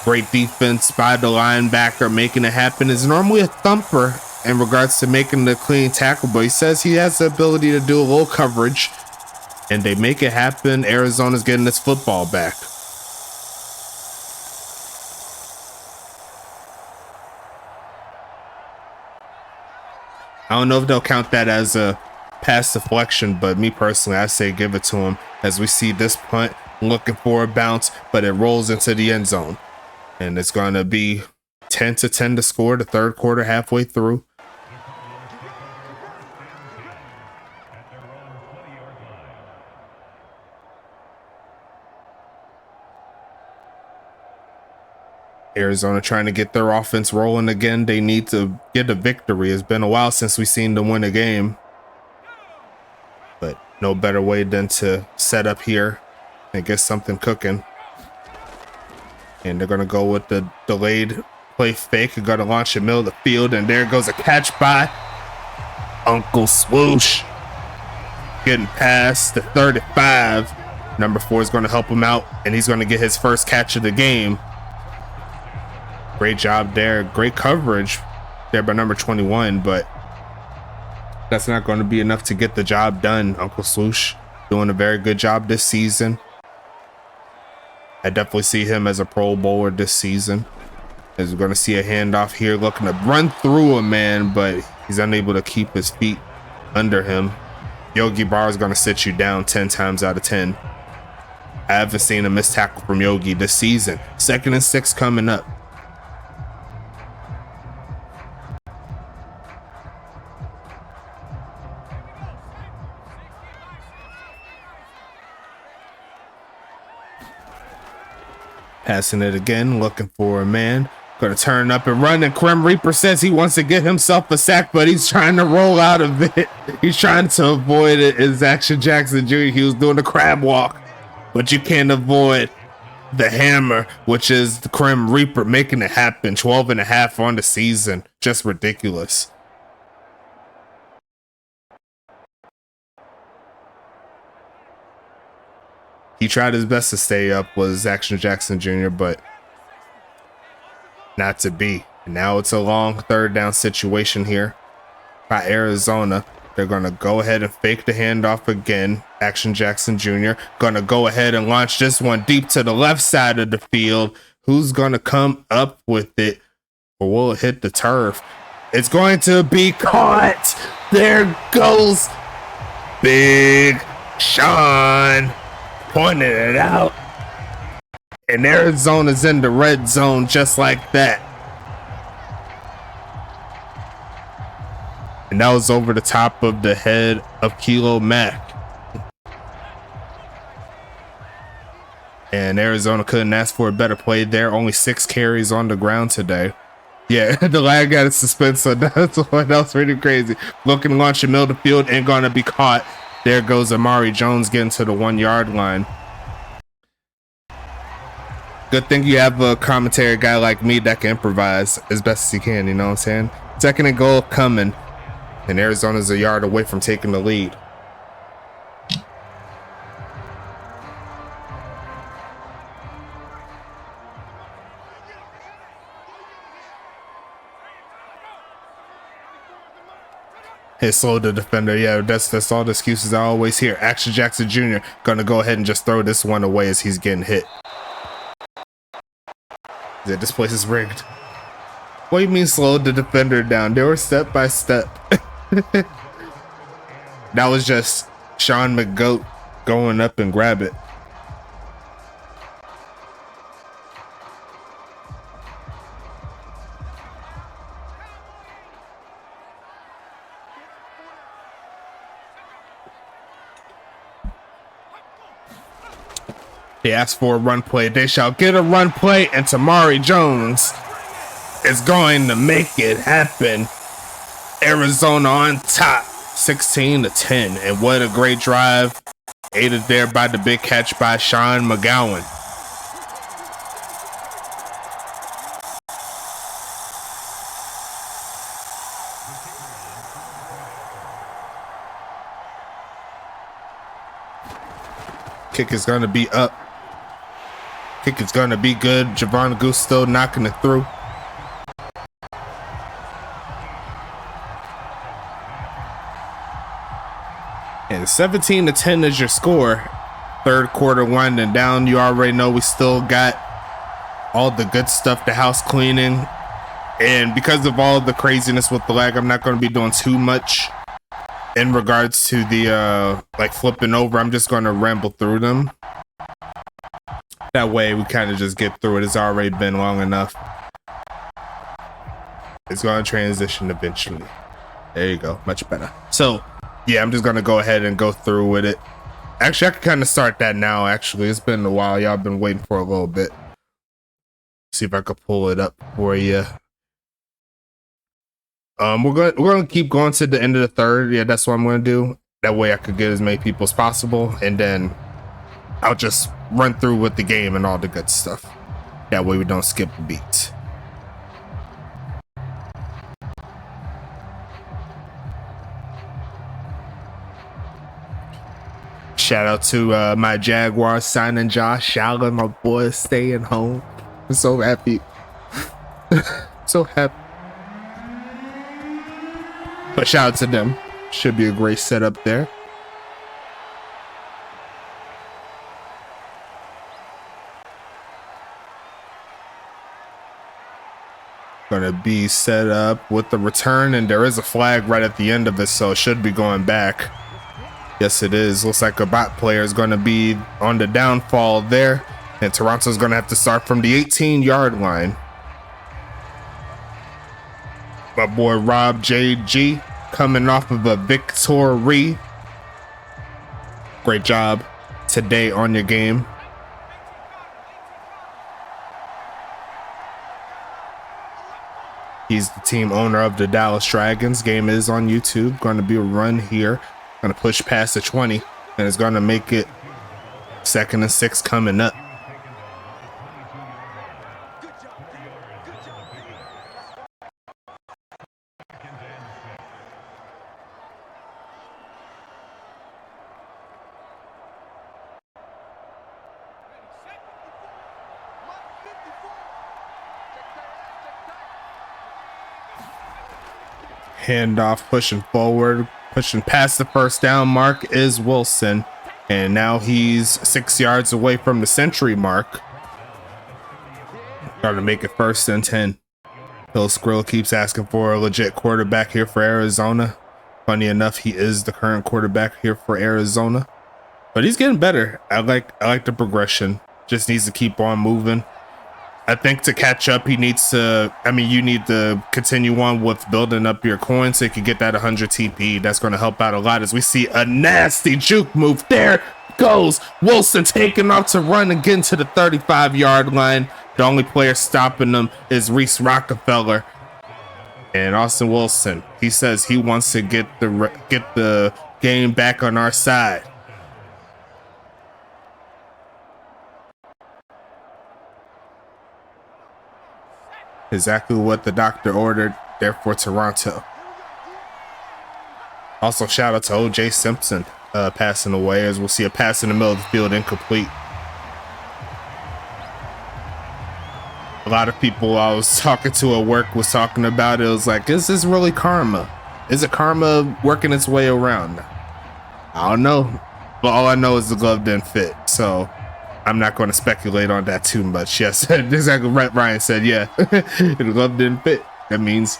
Speaker 1: Great defense by the linebacker, making it happen. Is normally a thumper in regards to making the clean tackle, but he says he has the ability to do a little coverage. And they make it happen. Arizona's getting this football back. I don't know if they'll count that as a pass deflection, but me personally, I say give it to him as we see this punt looking for a bounce, but it rolls into the end zone. And it's going to be 10-10 to score the 3rd quarter halfway through. Arizona trying to get their offense rolling again. They need to get a victory. It's been a while since we've seen them win a game. But no better way than to set up here and get something cooking. And they're going to go with the delayed play fake. They're going to launch in the middle of the field. And there goes a catch by Uncle Swoosh. Getting past the 35. Number 4 is going to help him out. And he's going to get his first catch of the game. Great job there. Great coverage there by number 21, but that's not going to be enough to get the job done. Uncle Swoosh doing a very good job this season. I definitely see him as a Pro Bowler this season. As we're going to see a handoff here, looking to run through a man, but he's unable to keep his feet under him. Yogi Barr is going to sit you down 10 times out of 10. I haven't seen a missed tackle from Yogi this season. 2nd and 6 coming up. Passing it again, looking for a man. Gonna turn up and run, and Grim Reaper says he wants to get himself a sack, but he's trying to roll out of it. He's trying to avoid it. It's Action Jackson Jr. He was doing the crab walk, but you can't avoid the hammer, which is the Grim Reaper making it happen. 12.5 on the season. Just ridiculous. He tried his best to stay up, was Action Jackson Jr., but not to be. Now it's a long third down situation here by Arizona. They're going to go ahead and fake the handoff again. Action Jackson Jr. going to go ahead and launch this one deep to the left side of the field. Who's going to come up with it? Or will it hit the turf? It's going to be caught. There goes Big Sean, pointing it out. And Arizona's in the red zone just like that. And that was over the top of the head of Kilo Mack. And Arizona couldn't ask for a better play there. Only 6 carries on the ground today. Yeah, the lag got a suspense, so that's what else really crazy. Looking to launch the middle of the field and gonna be caught. There goes Amari Jones getting to the 1-yard line. Good thing you have a commentary guy like me that can improvise as best as he can, you know what I'm saying? 2nd and goal coming, and Arizona's a yard away from taking the lead. It slowed the defender. Yeah, that's all the excuses I always hear. Action Jackson Jr. gonna go ahead and just throw this one away as he's getting hit. Yeah, this place is rigged. What do you mean slowed the defender down? They were step by step. That was just Sean McGoat going up and grab it. They asked for a run play. They shall get a run play, and Tamari Jones is going to make it happen. Arizona on top, 16-10. And what a great drive. Aided there by the big catch by Sean McGowan. Kick is going to be up. Kick is going to be good. Javon Goose still knocking it through. And 17-10 is your score. Third quarter winding down. You already know we still got all the good stuff, the house cleaning. And because of all the craziness with the lag, I'm not going to be doing too much in regards to the like flipping over. I'm just going to ramble through them. That way we kind of just get through it. It's already been long enough. It's going to transition eventually. There you go. Much better. So yeah, I'm just going to go ahead and go through with it. Actually, I can kind of start that now. Actually, it's been a while. Y'all been waiting for a little bit. See if I could pull it up for you. We're gonna keep going to the end of the third. Yeah, that's what I'm gonna do. That way I could get as many people as possible, and then I'll just run through with the game and all the good stuff. That way we don't skip a beat. Shout out to my Jaguars signing Josh Allen, my boy staying home. I'm so happy. So happy. But shout out to them. Should be a great setup there. Gonna be set up with the return, and there is a flag right at the end of it, so it should be going back. Yes, it is. Looks like a bot player is gonna be on the downfall there, and Toronto's gonna have to start from the 18-yard line. My boy Rob JG coming off of a victory. Great job today on your game. He's the team owner of the Dallas Dragons. Game is on YouTube. Going to be a run here. Going to push past the 20, and it's going to make it 2nd and 6 coming up. Handoff, pushing forward, pushing past the first down mark is Wilson, and now he's 6 yards away from the century mark. Trying to make it 1st and 10. Bill Skrill keeps asking for a legit quarterback here for Arizona. Funny enough, he is the current quarterback here for Arizona, but he's getting better. I like the progression. Just needs to keep on moving. I think to catch up, he needs to, you need to continue on with building up your coins so you can get that 100 TP. That's going to help out a lot as we see a nasty juke move. There goes Wilson taking off to run and get to the 35-yard line. The only player stopping them is Reese Rockefeller. And Austin Wilson, he says he wants to get the game back on our side. Exactly what the doctor ordered there for Toronto. Also, shout out to O.J. Simpson passing away, as we'll see a pass in the middle of the field incomplete. A lot of people I was talking to at work was talking about it. It was like, is this really karma? Is it karma working its way around? I don't know. But all I know is the glove didn't fit. So I'm not going to speculate on that too much. Yes, exactly right. Ryan said, yeah, the glove didn't fit. That means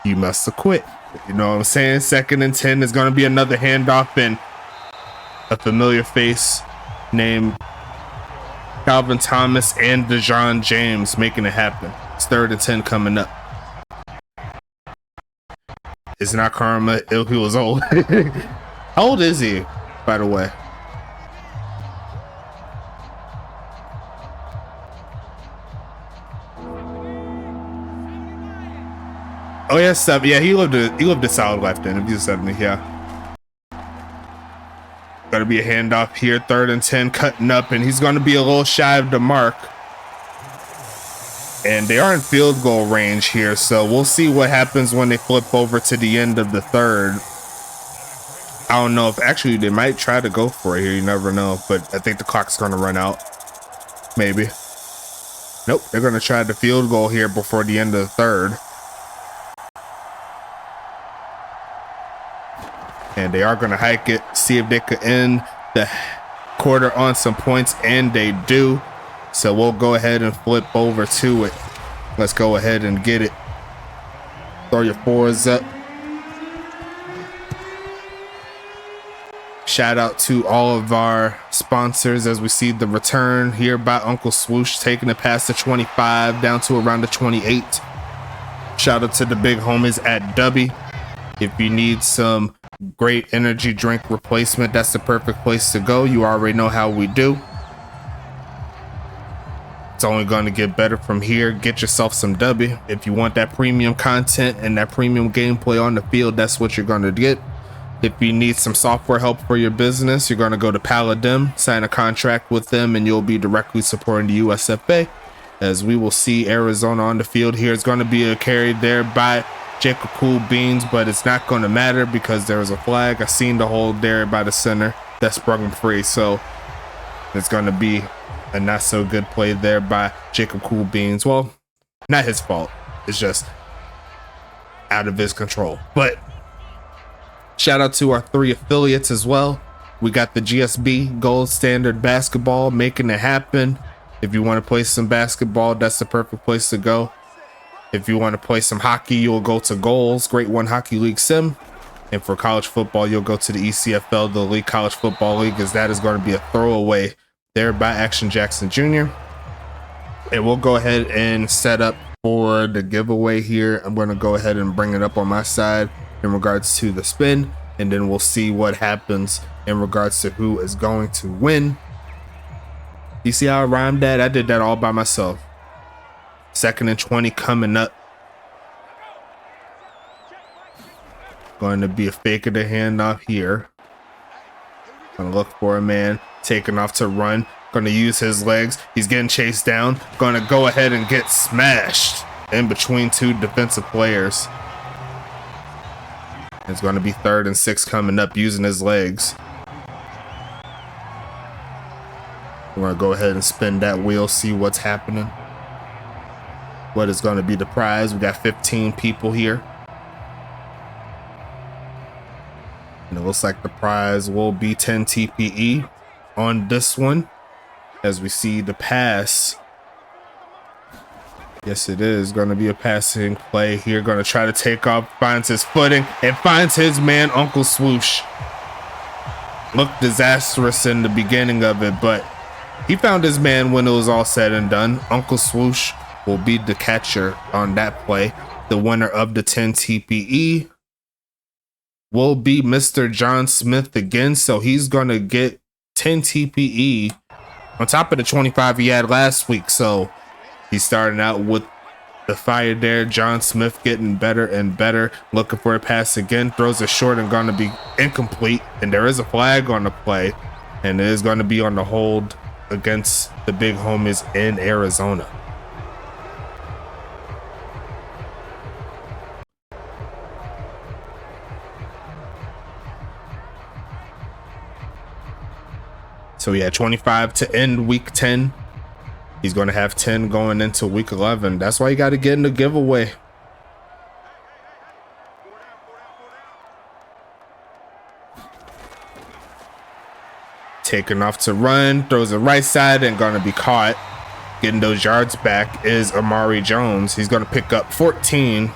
Speaker 1: you must have quit. You know what I'm saying? 2nd and 10 is going to be another handoff, and a familiar face named Calvin Thomas and DeJohn James making it happen. It's 3rd and 10 coming up. It's not karma. He was old. How old is he, by the way? Oh yeah, 7. Yeah, he lived a solid life then. If he's 70, yeah. Gotta be a handoff here. 3rd and 10, cutting up, and he's gonna be a little shy of the mark. And they are in field goal range here, so we'll see what happens when they flip over to the end of the 3rd. I don't know if actually they might try to go for it here. You never know, but I think the clock's gonna run out. Maybe. Nope, they're gonna try the field goal here before the end of the 3rd. And they are going to hike it, see if they could end the quarter on some points, and they do. So we'll go ahead and flip over to it. Let's go ahead and get it. Throw your 4s up. Shout out to all of our sponsors as we see the return here by Uncle Swoosh, taking it past the 25 down to around the 28. Shout out to the big homies at W. If you need some great energy drink replacement, that's the perfect place to go. You already know how we do. It's only going to get better from here. Get yourself some W. If you want that premium content and that premium gameplay on the field, that's what you're going to get. If you need some software help for your business, you're going to go to Paladin, sign a contract with them, and you'll be directly supporting the USFA. As we will see Arizona on the field here. It's going to be a carry there by Jacob Cool Beans, but it's not going to matter because there was a flag. I seen the hold there by the center that sprung him free, so it's going to be a not so good play there by Jacob Cool Beans. Well, not his fault. It's just out of his control. But shout out to our 3 affiliates as well. We got the GSB Gold Standard Basketball making it happen. If you want to play some basketball, that's the perfect place to go. If you want to play some hockey, you'll go to Goals, Great One Hockey League Sim. And for college football, you'll go to the ECFL, the Elite College Football League, as that is going to be a throwaway there by Action Jackson Jr. And we'll go ahead and set up for the giveaway here. I'm going to go ahead and bring it up on my side in regards to the spin, and then we'll see what happens in regards to who is going to win. You see how I rhymed that? I did that all by myself. 2nd and 20 coming up. Going to be a fake of the handoff here. Gonna look for a man, taking off to run. Gonna use his legs. He's getting chased down. Gonna go ahead and get smashed in between two defensive players. It's gonna be 3rd and 6 coming up using his legs. We're gonna go ahead and spin that wheel, see what's happening. What is gonna be the prize? We got 15 people here. And it looks like the prize will be 10 TPE on this one. As we see the pass. Yes, it is going to be a passing play here. Going to try to take off, finds his footing, and finds his man, Uncle Swoosh. Looked disastrous in the beginning of it, but he found his man when it was all said and done. Uncle Swoosh will be the catcher on that play. The winner of the 10 TPE will be Mr. John Smith again, so he's going to get 10 TPE on top of the 25 he had last week. So he's starting out with the fire there. John Smith getting better and better. Looking for a pass again. Throws it short and going to be incomplete. And there is a flag on the play. And it is going to be on the hold against the big homies in Arizona. So he had 25 to end week 10. He's going to have 10 going into week 11. That's why you got to get in the giveaway. Taking off to run, throws it right side and going to be caught. Getting those yards back is Amari Jones. He's going to pick up 14.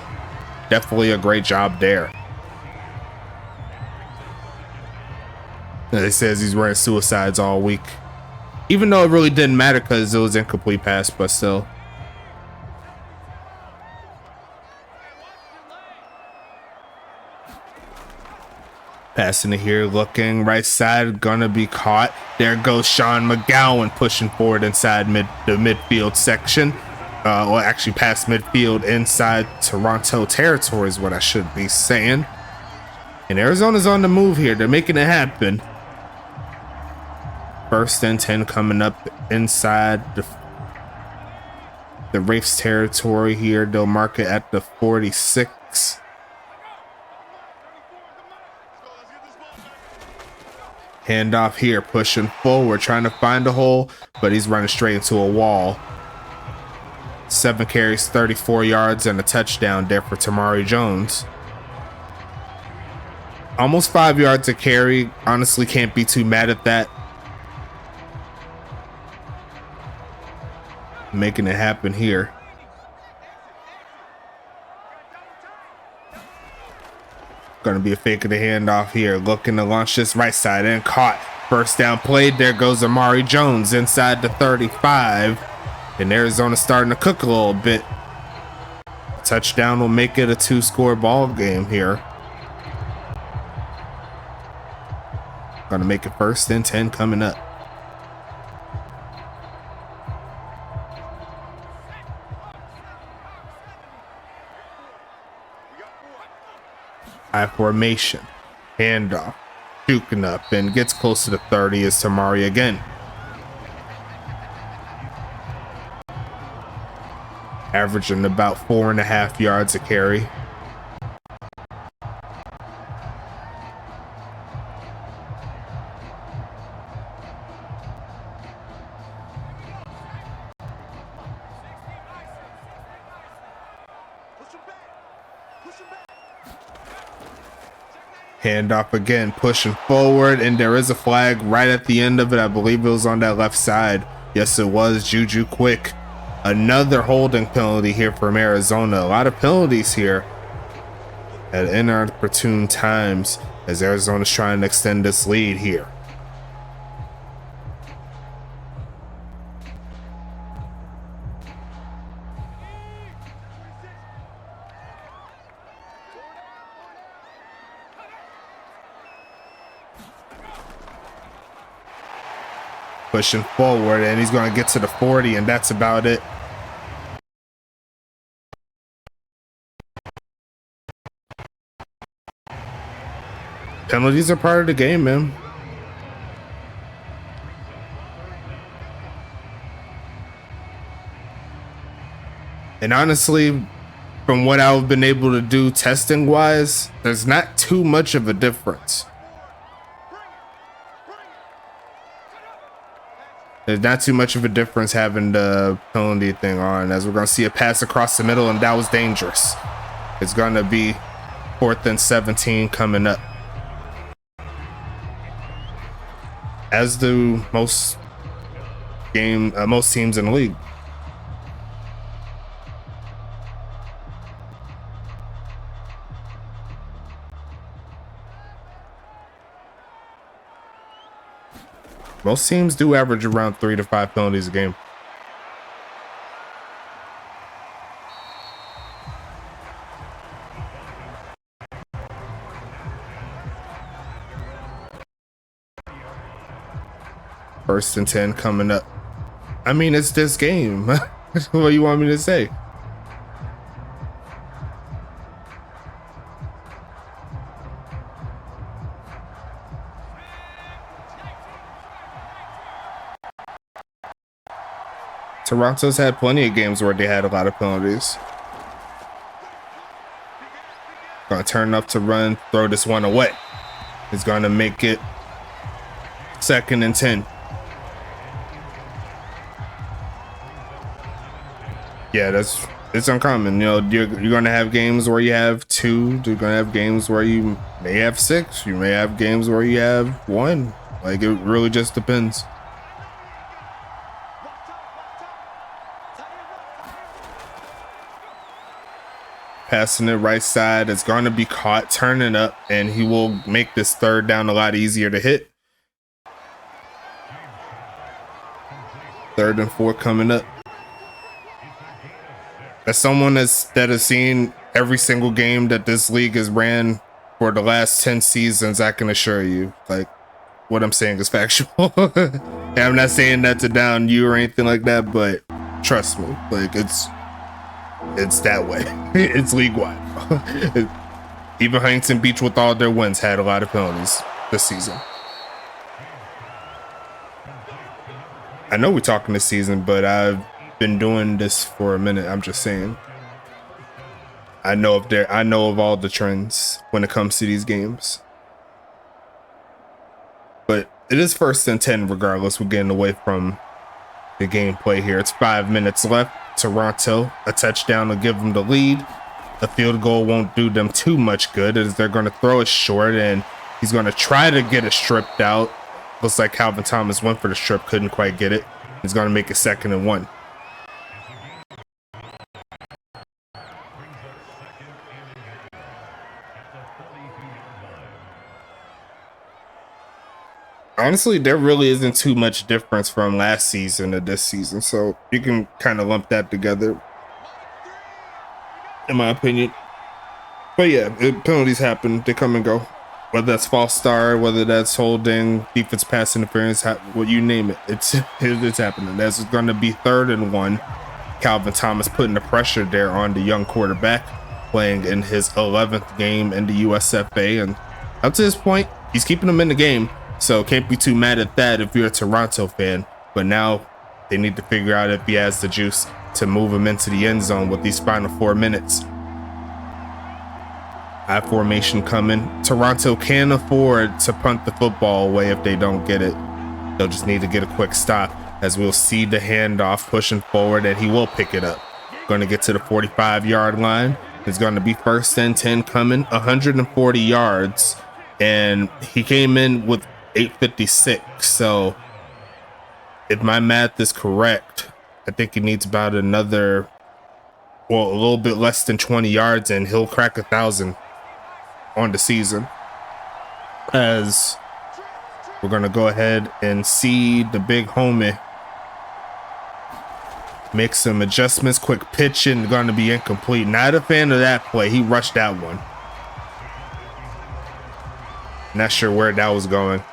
Speaker 1: Definitely a great job there. It says he's running suicides all week. Even though it really didn't matter because it was incomplete pass, but still. Passing it here, looking right side, gonna be caught. There goes Sean McGowan pushing forward inside the midfield section. Well, actually past midfield inside Toronto territory is what I should be saying. And Arizona's on the move here. They're making it happen. 1st and 10 coming up inside the Wraiths territory here. They'll mark it at the 46. Handoff here, pushing forward, trying to find a hole, but he's running straight into a wall. 7 carries, 34 yards, and a touchdown there for Tamari Jones. Almost 5 yards a carry. Honestly, can't be too mad at that. Making it happen here. Gonna be a fake of the handoff here. Looking to launch this right side and caught. 1st down played. There goes Amari Jones inside the 35. And Arizona starting to cook a little bit. Touchdown will make it a 2-score ball game here. Gonna make it 1st and 10 coming up. High formation, handoff, juking up and gets close to the 30 is Tamari again. Averaging about 4.5 yards a carry. Handoff again, pushing forward, and there is a flag right at the end of it. I believe it was on that left side. Yes, it was. Juju Quick. Another holding penalty here from Arizona. A lot of penalties here at inopportune times as Arizona's trying to extend this lead here. Pushing forward, and he's going to get to the 40, and that's about it. Penalties are part of the game, man. And honestly, from what I've been able to do testing wise, there's not too much of a difference. There's not too much of a difference having the penalty thing on, as we're going to see a pass across the middle, and that was dangerous. It's going to be 4th and 17 coming up. As do most teams in the league. Most teams do average around 3 to 5 penalties a game. First and 10 coming up. I mean, it's this game. What do you want me to say? Toronto's had plenty of games where they had a lot of penalties. Gonna turn up to run, throw this one away. He's gonna make it 2nd and 10. Yeah, it's uncommon. You know, you're gonna have games where you have 2. You're gonna have games where you may have 6. You may have games where you have 1. Like, it really just depends. Passing it right side. It's going to be caught, turning up, and he will make this 3rd down a lot easier to hit. 3rd and 4 coming up. As someone that has seen every single game that this league has ran for the last 10 seasons, I can assure you, like, what I'm saying is factual. And I'm not saying that to down you or anything like that, but trust me, like, it's that way. It's league wide. Even Huntington Beach, with all their wins, had a lot of penalties this season. I know we're talking this season, but I've been doing this for a minute. I'm just saying. I know of all the trends when it comes to these games. But it is 1st and 10 regardless. We're getting away from the gameplay here. It's 5 minutes left. Toronto, a touchdown will give them the lead. A field goal won't do them too much good, as they're going to throw it short, and he's going to try to get it stripped out. Looks like Calvin Thomas went for the strip, couldn't quite get it. He's going to make it 2nd and 1. Honestly, there really isn't too much difference from last season to this season, so you can kind of lump that together, in my opinion. But yeah, penalties happen, they come and go. Whether that's false start, whether that's holding, defense pass interference, what you name it, it's happening. That's going to be 3rd and 1. Calvin Thomas putting the pressure there on the young quarterback, playing in his 11th game in the USFA, and up to this point, he's keeping him in the game. So can't be too mad at that if you're a Toronto fan. But now they need to figure out if he has the juice to move him into the end zone with these final 4 minutes. High formation coming. Toronto can afford to punt the football away if they don't get it. They'll just need to get a quick stop, as we'll see the handoff pushing forward, and he will pick it up. Going to get to the 45-yard line. It's going to be 1st and 10 coming, 140 yards. And he came in with 8:56, so if my math is correct, I think he needs about a little bit less than 20 yards, and he'll crack 1,000 on the season. As we're gonna go ahead and see the big homie make some adjustments. Quick pitch and gonna be incomplete. Not a fan of that play. He rushed that one. Not sure where that was going,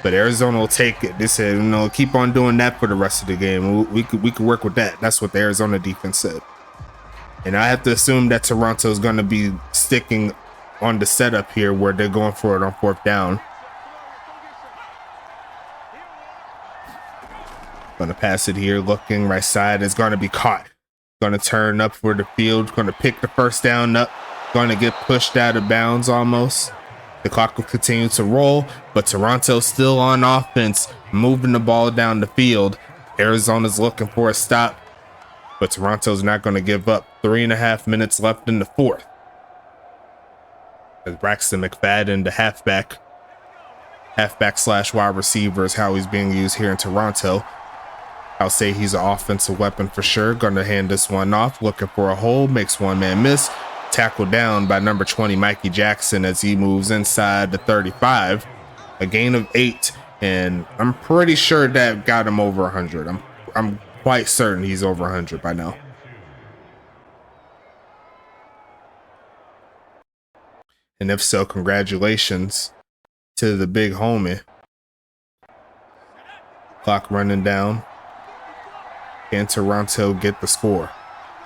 Speaker 1: but Arizona will take it. They said, no, keep on doing that for the rest of the game. We could work with that. That's what the Arizona defense said. And I have to assume that Toronto is going to be sticking on the setup here where they're going for it on 4th down. Gonna pass it here, looking right side. Is gonna be caught. Gonna turn up for the field. Gonna pick the 1st down up. Gonna get pushed out of bounds almost. The clock will continue to roll, but Toronto's still on offense, moving the ball down the field. Arizona's looking for a stop, but Toronto's not going to give up. 3.5 minutes left in the 4th. As Braxton McFadden, the halfback / wide receiver is how he's being used here in Toronto. I'll say he's an offensive weapon for sure. Going to hand this one off, looking for a hole, makes one man miss. Tackled down by number 20, Mikey Jackson, as he moves inside the 35. A gain of 8, and I'm pretty sure that got him over 100. I'm quite certain he's over 100 by now. And if so, congratulations to the big homie. Clock running down. Can Toronto get the score?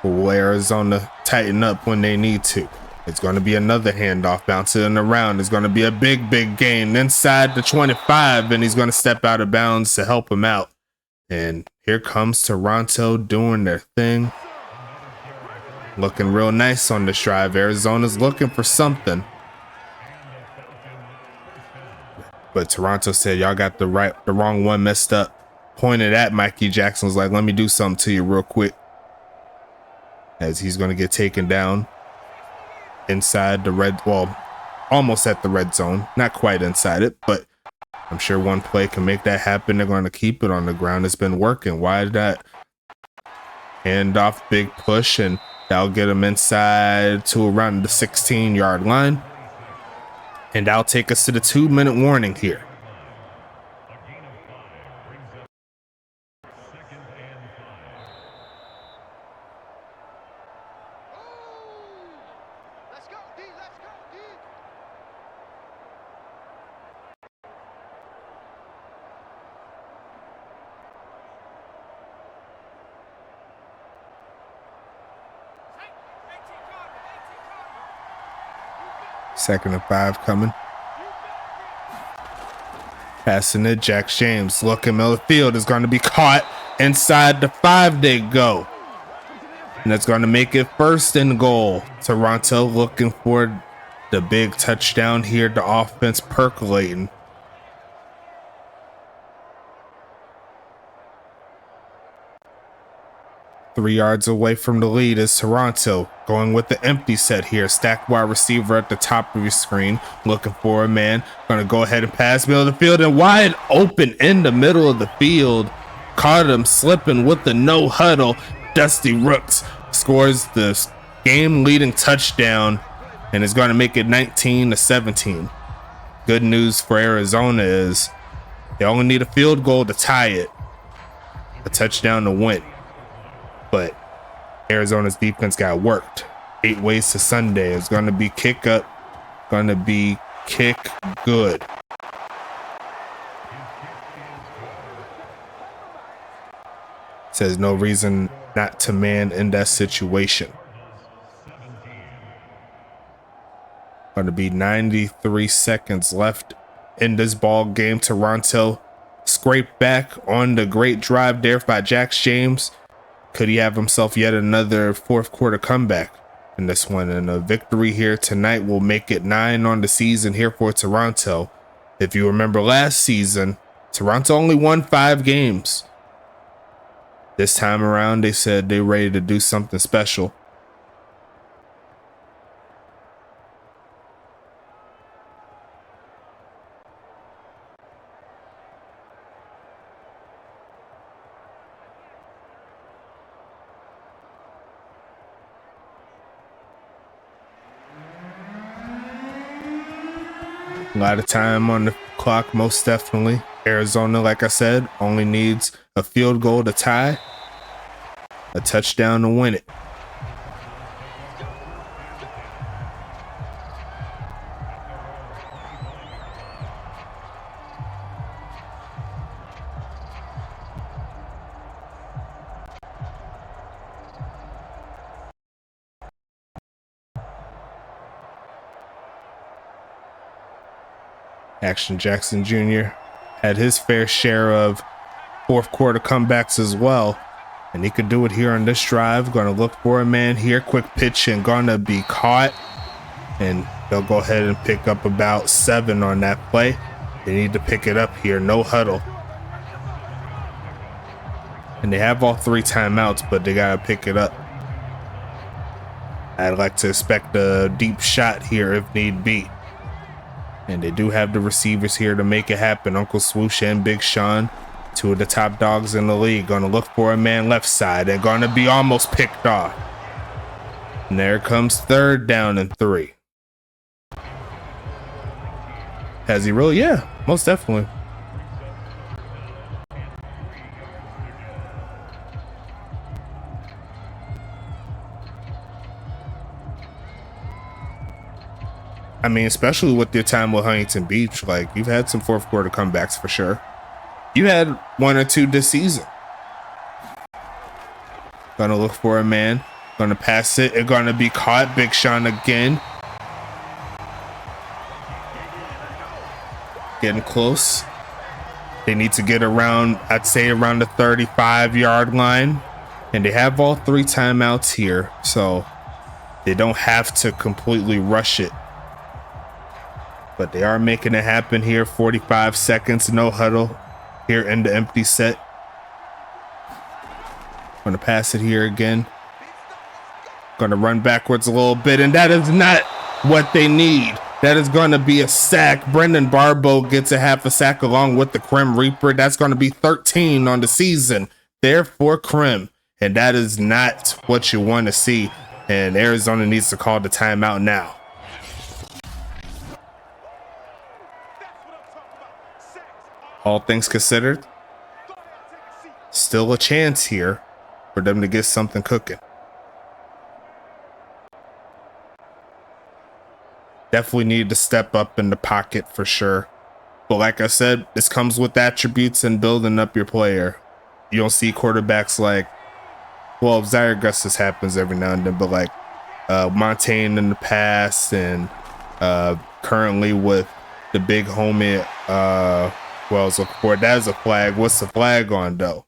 Speaker 1: Will Arizona tighten up when they need to? It's going to be another handoff, bouncing around. It's going to be a big gain inside the 25, and he's going to step out of bounds to help him out. And here comes Toronto doing their thing. Looking real nice on this drive. Arizona's looking for something. But Toronto said, y'all got the wrong one messed up. Pointed at Mikey Jackson, was like, let me do something to you real quick. As he's going to get taken down inside the red, well, almost at the red zone, not quite inside it, but I'm sure one play can make that happen. They're going to keep it on the ground. It's been working. Wide that handoff, big push, and that'll get him inside to around the 16-yard line. And that'll take us to the 2-minute warning here. Second and 5 coming. Passing it, Jack James looking middle of the field, is going to be caught inside the 5. They go. And that's going to make it 1st and goal. Toronto looking for the big touchdown here. The offense percolating. Three yards away from the lead is Toronto, going with the empty set here. Stacked wide receiver at the top of your screen, looking for a man. Going to go ahead and pass middle of the field, and wide open in the middle of the field. Caught him slipping with the no huddle. Dusty Rooks scores the game-leading touchdown and is going to make it 19-17. Good news for Arizona is they only need a field goal to tie it, a touchdown to win. But Arizona's defense got worked. 8 ways to Sunday. It's going to be kick up, going to be kick good. Says no reason not to man in that situation. Going to be 93 seconds left in this ball game. Toronto scraped back on the great drive there by Jack James. Could he have himself yet another 4th quarter comeback in this one? And a victory here tonight will make it 9 on the season here for Toronto. If you remember last season, Toronto only won 5 games. This time around, they said they're ready to do something special. A lot of time on the clock, most definitely. Arizona, like I said, only needs a field goal to tie, a touchdown to win it. Action Jackson Jr. had his fair share of fourth quarter comebacks as well, and he could do it here on this drive. Going to look for a man here, quick pitch, and gonna be caught, and they'll go ahead and pick up about 7 on that play. They need to pick it up here, no huddle, and they have all 3 timeouts, but they gotta pick it up. I'd like to expect a deep shot here if need be. And they do have the receivers here to make it happen. Uncle Swoosh and Big Sean, 2 of the top dogs in the league. Gonna look for a man left side and gonna be almost picked off. And there comes 3rd down and 3. Has he really? Yeah, most definitely. I mean, especially with your time with Huntington Beach, like, you've had some fourth quarter comebacks for sure. You had 1 or 2 this season. Gonna look for a man. Gonna pass it. It's gonna be caught. Big Sean again. Getting close. They need to get around, I'd say around the 35-yard line. And they have all 3 timeouts here, so they don't have to completely rush it. But they are making it happen here. 45 seconds, no huddle here in the empty set. Gonna pass it here again. Gonna run backwards a little bit, and that is not what they need. That is gonna be a sack. Brendan Barbeau gets a half a sack along with the Crim Reaper. That's gonna be 13 on the season there for Crim, and that is not what you want to see. And Arizona needs to call the timeout now. All things considered, still a chance here for them to get something cooking. Definitely need to step up in the pocket for sure. But like I said, this comes with attributes and building up your player. You don't see quarterbacks like, well, Zaire Augustus happens every now and then, but like Montaigne in the past, and currently with the big homie, well, so for that is a flag. What's the flag on though?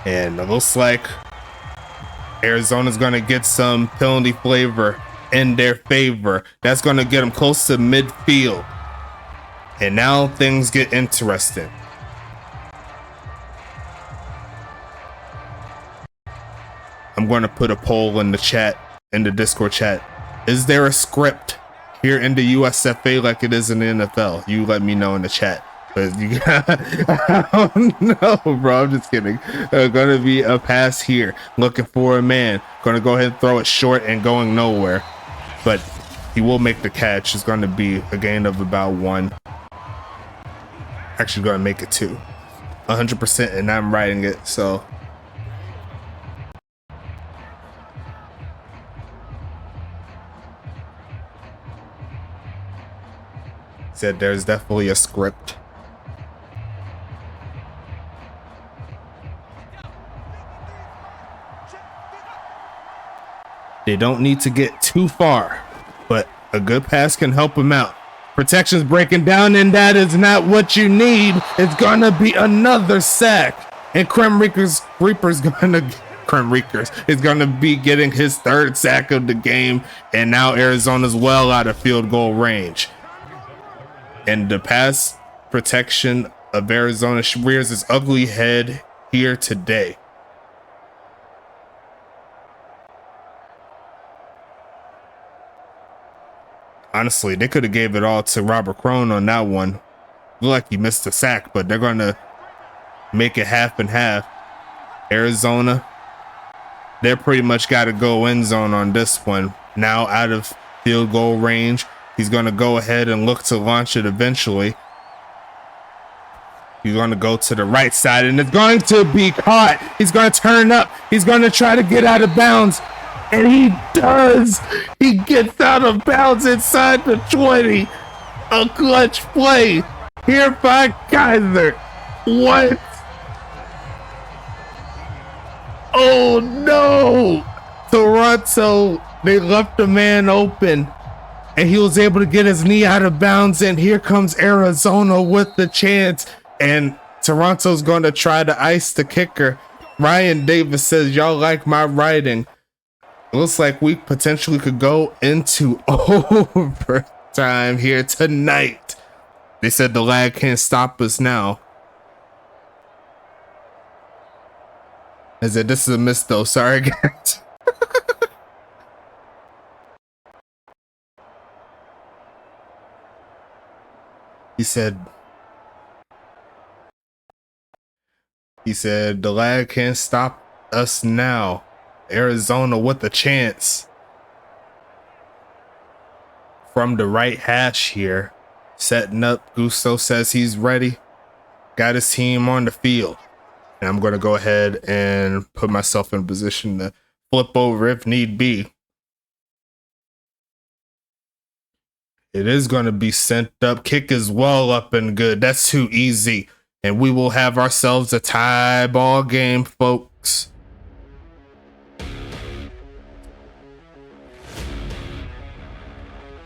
Speaker 1: And it looks like Arizona's gonna get some penalty flavor in their favor. That's gonna get them close to midfield. And now things get interesting. I'm gonna put a poll in the chat, in the Discord chat. Is there a script here in the USFA like it is in the NFL? You let me know in the chat. But you I don't know, bro. I'm just kidding. Gonna be a pass here. Looking for a man. Gonna go ahead and throw it short and going nowhere. But he will make the catch. It's gonna be a gain of about 1. Actually gonna make it 2. 100%, and I'm writing it, so. Said there's definitely a script. They don't need to get too far, but a good pass can help them out. Protection's breaking down, and that is not what you need. It's gonna be another sack, and Crim Reaper's is gonna be getting his 3rd sack of the game, and now Arizona's well out of field goal range. And the pass protection of Arizona rears its ugly head here today. Honestly, they could have gave it all to Robert Crone on that one. Looked like he missed a sack, but they're going to make it half and half. Arizona, they're pretty much got to go end zone on this one. Now out of field goal range. He's going to go ahead and look to launch it eventually. He's going to go to the right side, and it's going to be caught. He's going to turn up. He's going to try to get out of bounds, and he does. He gets out of bounds inside the 20. A clutch play here by Kaiser. What? Oh, no. Toronto, they left the man open. and he was able to get his knee out of bounds, and here comes Arizona with the chance, and Toronto's going to try to ice the kicker. Ryan Davis says, y'all like my writing. It looks like we potentially could go into overtime here tonight. They said the lag can't stop us now. I said, this is a miss though. Sorry, guys. He said, the lag can't stop us now. Arizona with a chance. From the right hash here. Setting up. Gusto says he's ready. Got his team on the field. And I'm going to go ahead and put myself in position to flip over if need be. It is going to be sent up. Kick is well up and good. That's too easy. And we will have ourselves a tie ball game, folks.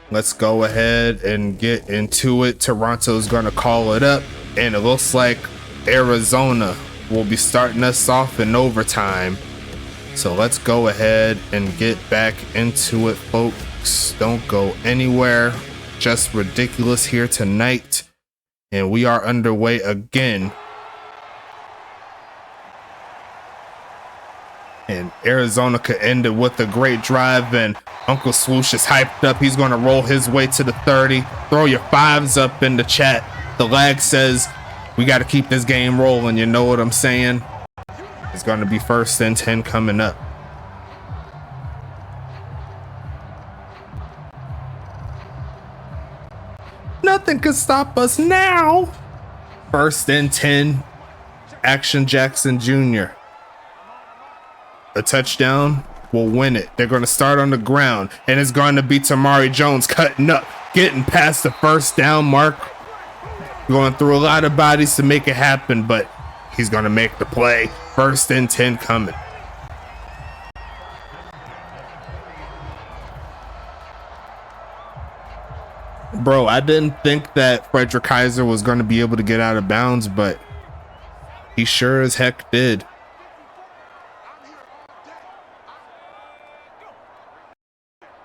Speaker 1: Let's go ahead and get into it. Toronto's going to call it up. And it looks like Arizona will be starting us off in overtime. So let's go ahead and get back into it, folks. Don't go anywhere. Just ridiculous here tonight. And we are underway again. And Arizona could end it with a great drive. And Uncle Swoosh is hyped up. He's going to roll his way to the 30. Throw your fives up in the chat. The lag says we got to keep this game rolling. You know what I'm saying? It's going to be 1st and 10 coming up. Nothing can stop us now. 1st and 10. Action Jackson Jr. A touchdown will win it. They're going to start on the ground, and it's going to be Tamari Jones cutting up, getting past the 1st down mark, going through a lot of bodies to make it happen, but he's going to make the play. 1st and 10 coming. Bro, I didn't think that Frederick Kaiser was going to be able to get out of bounds, but he sure as heck did.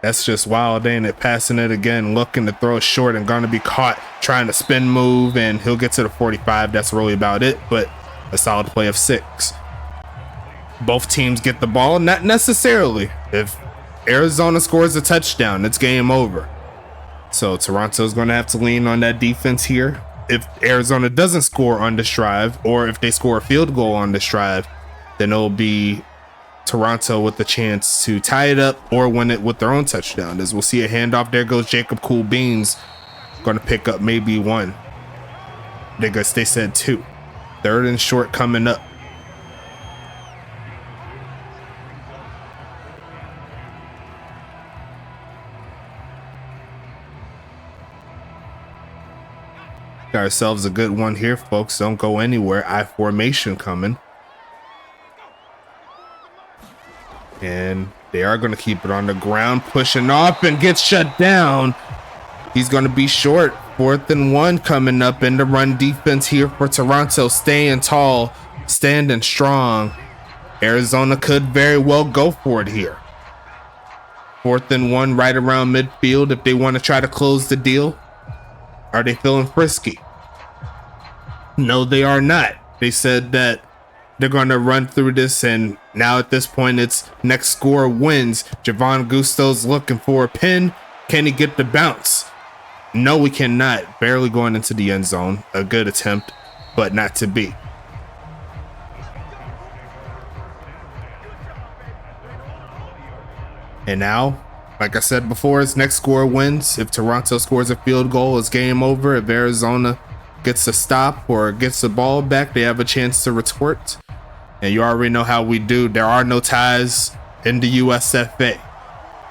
Speaker 1: That's just wild, ain't it? Passing it again, looking to throw it short and going to be caught trying to spin move, and he'll get to the 45. That's really about it, but a solid play of 6. Both teams get the ball. Not necessarily. If Arizona scores a touchdown, it's game over. So Toronto's going to have to lean on that defense here. If Arizona doesn't score on this drive, or if they score a field goal on this drive, then it'll be Toronto with the chance to tie it up or win it with their own touchdown. As we'll see a handoff. There goes Jacob Cool Beans. Going to pick up maybe 1. They said 2. 3rd and short coming up. Got ourselves a good one here, folks. Don't go anywhere. I formation coming. And they are going to keep it on the ground, pushing off and gets shut down. He's going to be short. 4th and 1 coming up in the run defense here for Toronto. Staying tall, standing strong. Arizona could very well go for it here. 4th and 1 right around midfield if they want to try to close the deal. Are they feeling frisky? No, they are not. They said that they're going to run through this, and now at this point, it's next score wins. Javon Gusto's looking for a pin. Can he get the bounce? No, we cannot. Barely going into the end zone. A good attempt, but not to be. And now, like I said before, it's next score wins. If Toronto scores a field goal, it's game over. If Arizona gets a stop or gets the ball back, they have a chance to retort. And you already know how we do. There are no ties in the USFA.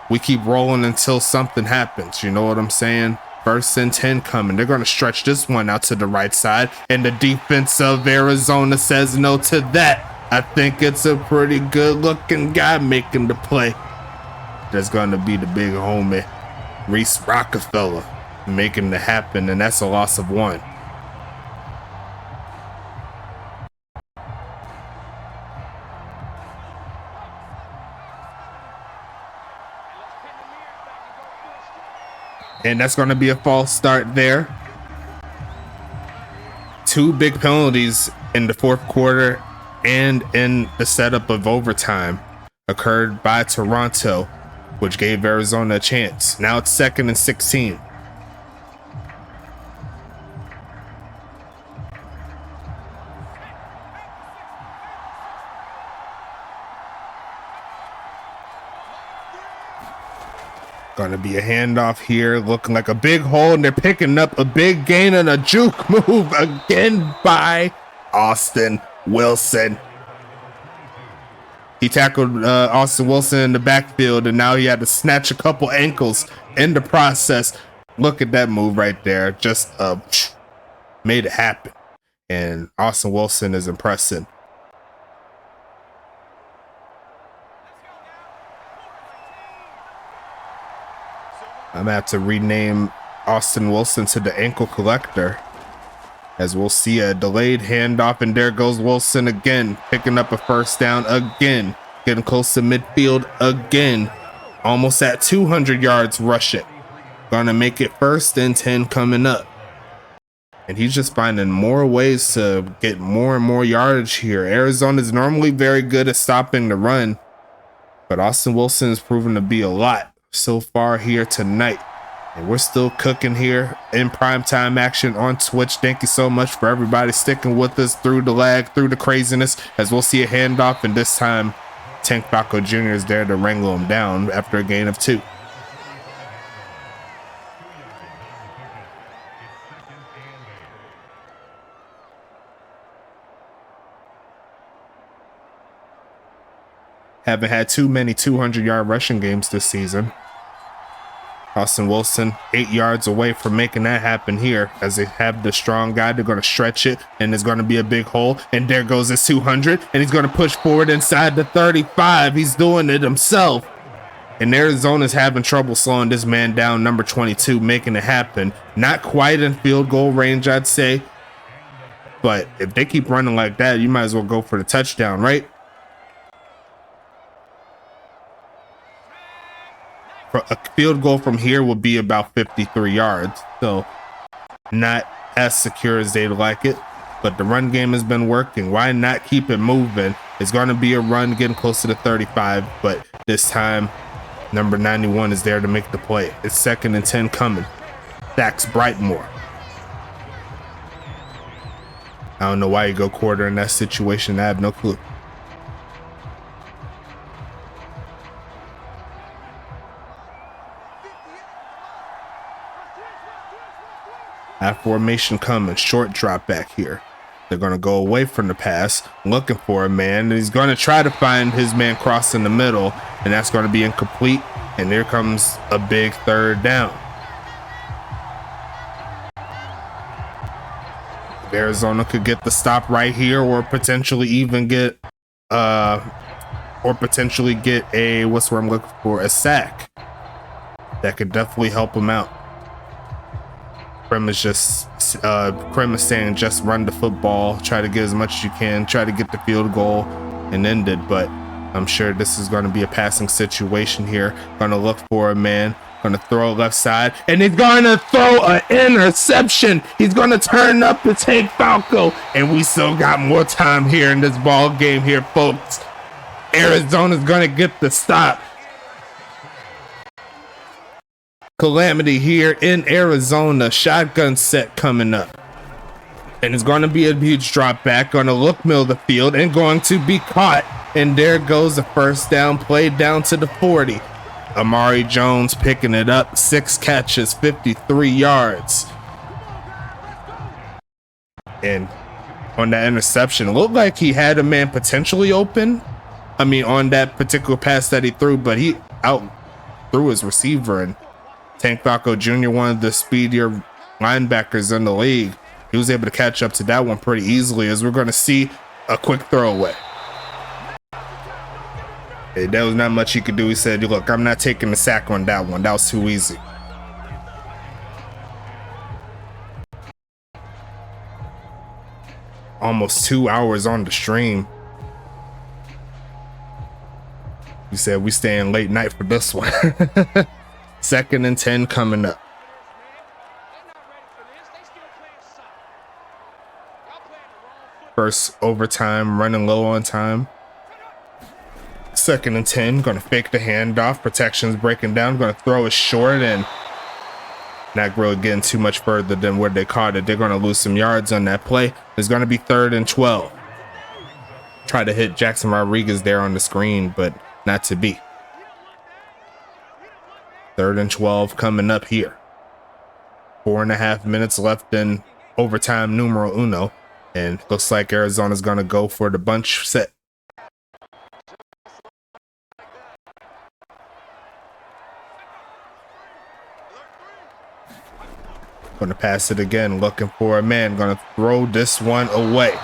Speaker 1: We keep rolling until something happens. You know what I'm saying? 1st and 10 coming. They're going to stretch this one out to the right side. And the defense of Arizona says no to that. I think it's a pretty good looking guy making the play. That's going to be the big homie. Reese Rockefeller making it happen, and that's a loss of 1. And that's going to be a false start there. 2 big penalties in the 4th quarter and in the setup of overtime occurred by Toronto, which gave Arizona a chance. Now it's 2nd and 16. Gonna be a handoff here, looking like a big hole, and they're picking up a big gain and a juke move again by Austin Wilson. He tackled Austin Wilson in the backfield, and now he had to snatch a couple ankles in the process. Look at that move right there. Just made it happen. And Austin Wilson is impressive. I'm gonna have to rename Austin Wilson to the ankle collector, as we'll see a delayed handoff, and there goes Wilson again, picking up a first down again, getting close to midfield again, almost at 200 yards rushing. Gonna make it 1st and 10 coming up. And he's just finding more ways to get more and more yardage here. Arizona is normally very good at stopping the run, but Austin Wilson has proven to be a lot so far here tonight. And we're still cooking here in primetime action on Twitch. Thank you so much for everybody sticking with us through the lag, through the craziness, as we'll see a handoff, and this time Tank Falco Jr. is there to wrangle him down after a gain of 2. Haven't had too many 200-yard rushing games this season. Austin Wilson 8 yards away from making that happen here, as they have the strong guy. They're going to stretch it, and there's going to be a big hole, and there goes his 200, and he's going to push forward inside the 35. He's doing it himself, and Arizona's having trouble slowing this man down, number 22, making it happen. Not quite in field goal range, I'd say, but if they keep running like that, you might as well go for the touchdown, right? A field goal from here would be about 53 yards, so not as secure as they'd like it, but the run game has been working. Why not keep it moving? It's going to be a run getting close to the 35, but this time number 91 is there to make the play. It's 2nd and 10 coming. Dax Brightmore. I don't know why you go quarter in that situation. I have no clue. Half formation coming, short drop back here. They're going to go away from the pass, looking for a man, and he's going to try to find his man crossing the middle, and that's going to be incomplete, and there comes a big 3rd down. Arizona could get the stop right here, or potentially even get a, what's what I'm looking for, a sack. That could definitely help him out. Krim is saying just run the football, try to get as much as you can, try to get the field goal and end it, but I'm sure this is going to be a passing situation here. Going to look for a man, going to throw left side, and he's going to throw an interception. He's going to turn up the Tank Falco, and we still got more time here in this ball game here, folks. Arizona's going to get the stop. Calamity here in Arizona. Shotgun set coming up, and it's going to be a huge drop back, going to look middle of the field and going to be caught, and there goes the 1st down, play down to the 40. Amari Jones picking it up, 6 catches, 53 yards, and on that interception, it looked like he had a man potentially open. I mean, on that particular pass that he threw, but he out threw his receiver, and Tank Falco Jr., one of the speedier linebackers in the league, he was able to catch up to that one pretty easily, as we're going to see a quick throwaway. Hey, there was not much he could do. He said, look, I'm not taking the sack on that one. That was too easy. almost 2 hours on the stream. You said we staying late night for this one. 2nd and 10 coming up. First overtime, running low on time. 2nd and 10, gonna fake the handoff. Protection's breaking down, gonna throw it short and not really getting too much further than where they caught it. They're gonna lose some yards on that play. It's gonna be 3rd and 12. Try to hit Jackson Rodriguez there on the screen, but not to be. 3rd and 12 coming up here. 4.5 minutes left in overtime numero uno. And looks like Arizona's gonna go for the bunch set. Gonna pass it again, looking for a man, gonna throw this one away.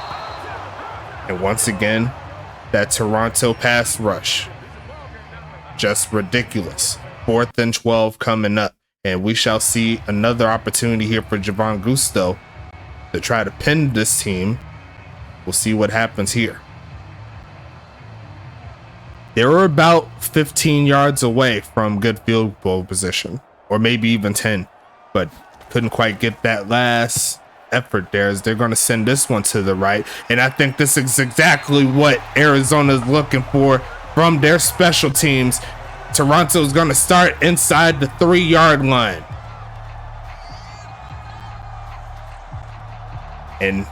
Speaker 1: And once again, that Toronto pass rush. Just ridiculous. 4th and 12 coming up. And we shall see another opportunity here for Javon Gusto to try to pin this team. We'll see what happens here. They were about 15 yards away from good field goal position, or maybe even 10, but couldn't quite get that last effort there as they're going to send this one to the right. And I think this is exactly what Arizona is looking for from their special teams. Toronto's going to start inside the 3-yard line. And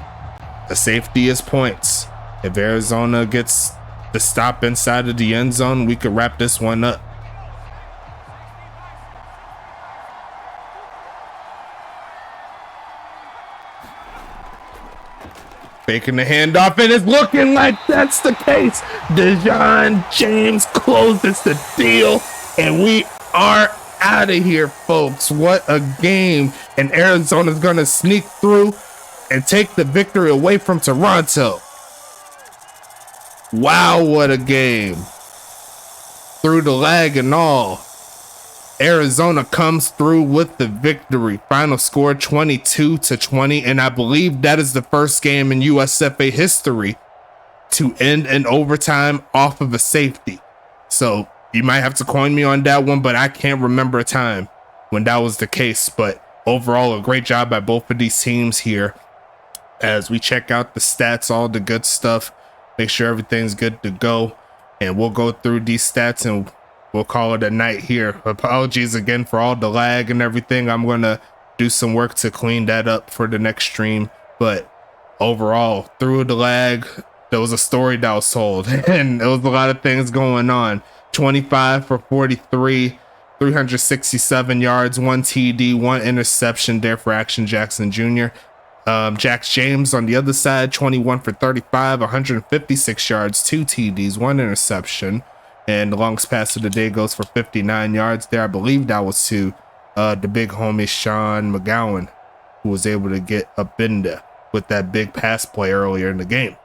Speaker 1: the safety is points. If Arizona gets the stop inside of the end zone, we could wrap this one up. Faking the handoff, and it's looking like that's the case. Dejon James closes the deal, and we are out of here, folks. What a game. And Arizona's going to sneak through and take the victory away from Toronto. Wow, what a game. Through the lag and all, Arizona comes through with the victory. Final score 22-20, and I believe that is the first game in USFA history to end in overtime off of a safety. So you might have to coin me on that one, but I can't remember a time when that was the case. But overall, a great job by both of these teams here. As we check out the stats, all the good stuff, make sure everything's good to go, and we'll go through these stats and we'll call it a night here. Apologies again for all the lag and everything. I'm gonna do some work to clean that up for the next stream, but overall, through the lag, there was a story that was told and there was a lot of things going on. 25 for 43, 367 yards, 1 TD, 1 interception there for Action Jackson Jr. Jax James on the other side, 21 for 35, 156 yards, 2 TDs, 1 interception. And the longest pass of the day goes for 59 yards there. I believe that was to the big homie Sean McGowan, who was able to get up in there with that big pass play earlier in the game.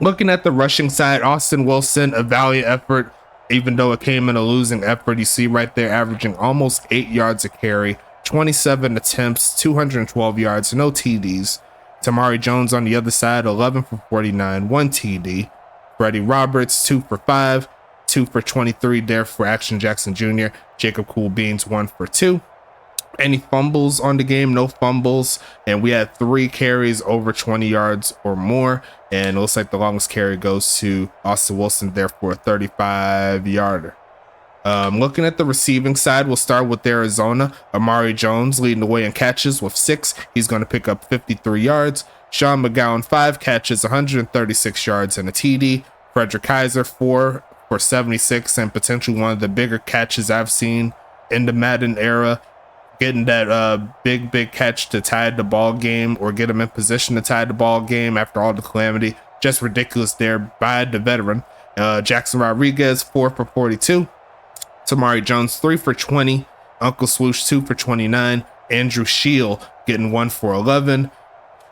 Speaker 1: Looking at the rushing side, Austin Wilson, a valiant effort, even though it came in a losing effort. You see right there, averaging almost 8 yards a carry, 27 attempts, 212 yards, no TDs. Tamari Jones on the other side, 11 for 49, 1 TD. Freddie Roberts, 2 for 5, 2 for 23 there for Action Jackson Jr. Jacob Cool Beans, 1 for 2. Any fumbles on the game? No fumbles. And we had 3 carries over 20 yards or more. And it looks like the longest carry goes to Austin Wilson there for a 35-yarder. Looking at the receiving side, we'll start with Arizona. Amari Jones leading the way in catches with 6. He's going to pick up 53 yards. Sean McGowan, 5 catches, 136 yards and a TD. Frederick Kaiser, 4 for 76, and potentially one of the bigger catches I've seen in the Madden era. Getting that big catch to tie the ball game, or get him in position to tie the ball game after all the calamity. Just ridiculous there by the veteran. Jackson Rodriguez, 4 for 42. Tamari Jones, 3 for 20. Uncle Swoosh, 2 for 29. Andrew Shield getting 1 for 11.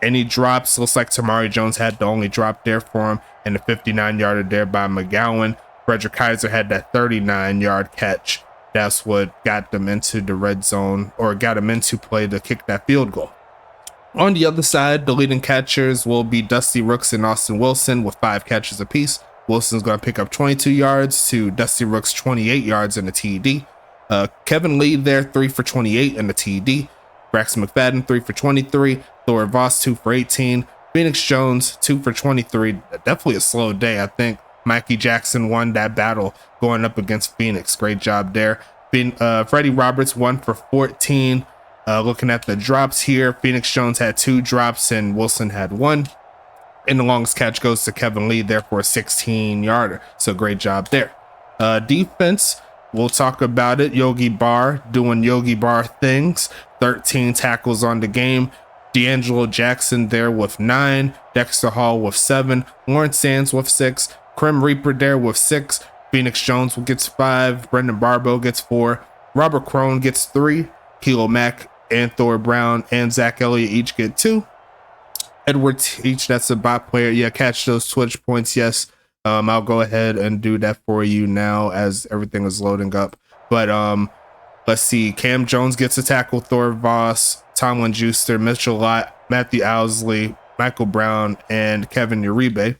Speaker 1: Any drops? Looks like Tamari Jones had the only drop there for him, and a 59-yarder there by McGowan. Frederick Kaiser had that 39-yard catch. That's what got them into the red zone, or got them into play to kick that field goal. On the other side, the leading catchers will be Dusty Rooks and Austin Wilson with 5 catches apiece. Wilson's going to pick up 22 yards to Dusty Rooks' 28 yards in the TD. Kevin Lee there, 3 for 28 in the TD. Braxton McFadden, 3 for 23. Thor Voss, 2 for 18. Phoenix Jones, 2 for 23. Definitely a slow day. I think Mikey Jackson won that battle going up against Phoenix. Great job there. Freddie Roberts, 1 for 14. Looking at the drops here, Phoenix Jones had 2 drops and Wilson had 1. And the longest catch goes to Kevin Lee there for a 16-yarder. So great job there. Defense, we'll talk about it. Yogi Barr doing Yogi Barr things. 13 tackles on the game. D'Angelo Jackson there with 9. Dexter Hall with 7. Lawrence Sands with 6. Crim Reaper there with 6. Phoenix Jones gets 5. Brendan Barbo gets 4. Robert Crone gets 3. Kilo Mack and Thor Brown and Zach Elliott each get 2. Edward Teach, that's a bot player. Yeah, catch those Twitch points. Yes. I'll go ahead and do that for you now as everything is loading up. But let's see. Cam Jones gets a tackle. Thor Voss, Tomlin Juicer, Mitchell Lott, Matthew Owsley, Michael Brown, and Kevin Uribe.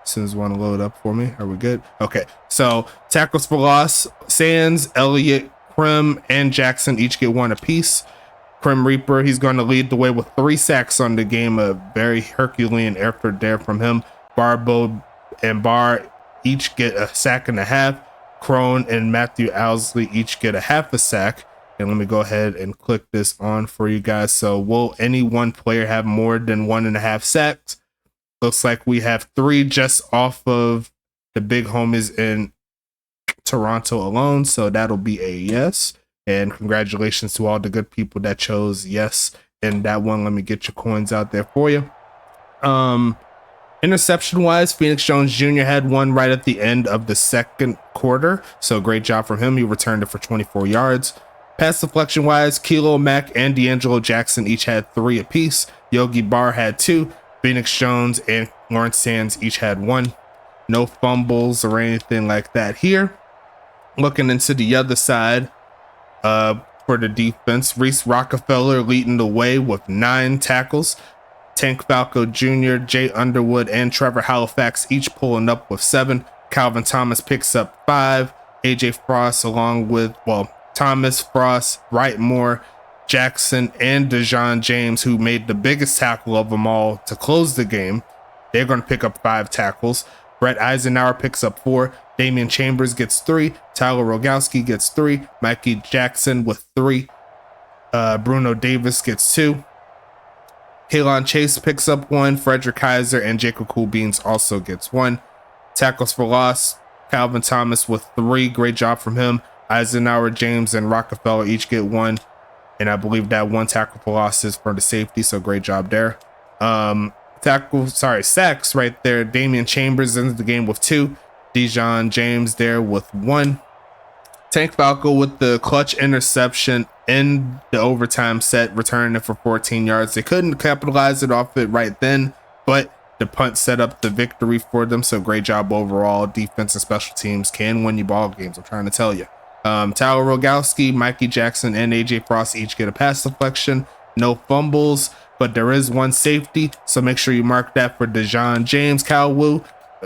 Speaker 1: As soon as you want to load up for me. Are we good? Okay. So tackles for loss. Sands, Elliott, Crim, and Jackson each get 1 apiece. Crim Reaper, he's going to lead the way with 3 sacks on the game. A very Herculean effort there from him. Barbo and Barr each get a sack and a half. Crone and Matthew Owsley each get a half a sack. And let me go ahead and click this on for you guys. So will any one player have more than 1.5 sacks? Looks like we have 3 just off of the big homies in Toronto alone. So that'll be a yes. And congratulations to all the good people that chose yes in that one. Let me get your coins out there for you. Interception wise, Phoenix Jones Jr. had 1 right at the end of the second quarter. So great job from him. He returned it for 24 yards. Pass deflection wise, Kilo Mack and D'Angelo Jackson each had 3 apiece. Yogi Barr had 2. Phoenix Jones and Lawrence Sands each had 1. No fumbles or anything like that here. Looking into the other side, for the defense, Reese Rockefeller leading the way with 9 tackles. Tank Falco Jr., Jay Underwood, and Trevor Halifax each pulling up with 7. Calvin Thomas picks up 5. AJ Frost along with, Thomas, Frost, Wrightmore, Jackson, and Dejon James, who made the biggest tackle of them all to close the game. They're going to pick up 5 tackles. Brett Eisenhower picks up 4. Damian Chambers gets 3. Tyler Rogowski gets 3. Mikey Jackson with 3. Bruno Davis gets 2. Kalon Chase picks up 1. Frederick Kaiser and Jacob Coolbeans also gets 1. Tackles for loss, Calvin Thomas with 3. Great job from him. Eisenhower, James, and Rockefeller each get 1. And I believe that 1 tackle for loss is for the safety, so great job there. Sacks right there. Damian Chambers ends the game with 2. Dejon James there with 1. Tank Falco with the clutch interception in the overtime set, returning it for 14 yards. They couldn't capitalize it off it right then, but the punt set up the victory for them. So great job overall. Defense and special teams can win you ball games. I'm trying to tell you. Tyler Rogowski, Mikey Jackson, and AJ Frost each get a pass deflection. No fumbles, but there is 1 safety. So make sure you mark that for Dejon James. Kyle Wu,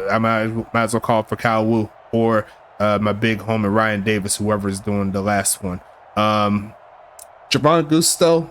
Speaker 1: I might as well call it for Kyle Wu, or my big homie Ryan Davis, whoever is doing the last one. Javon Gusto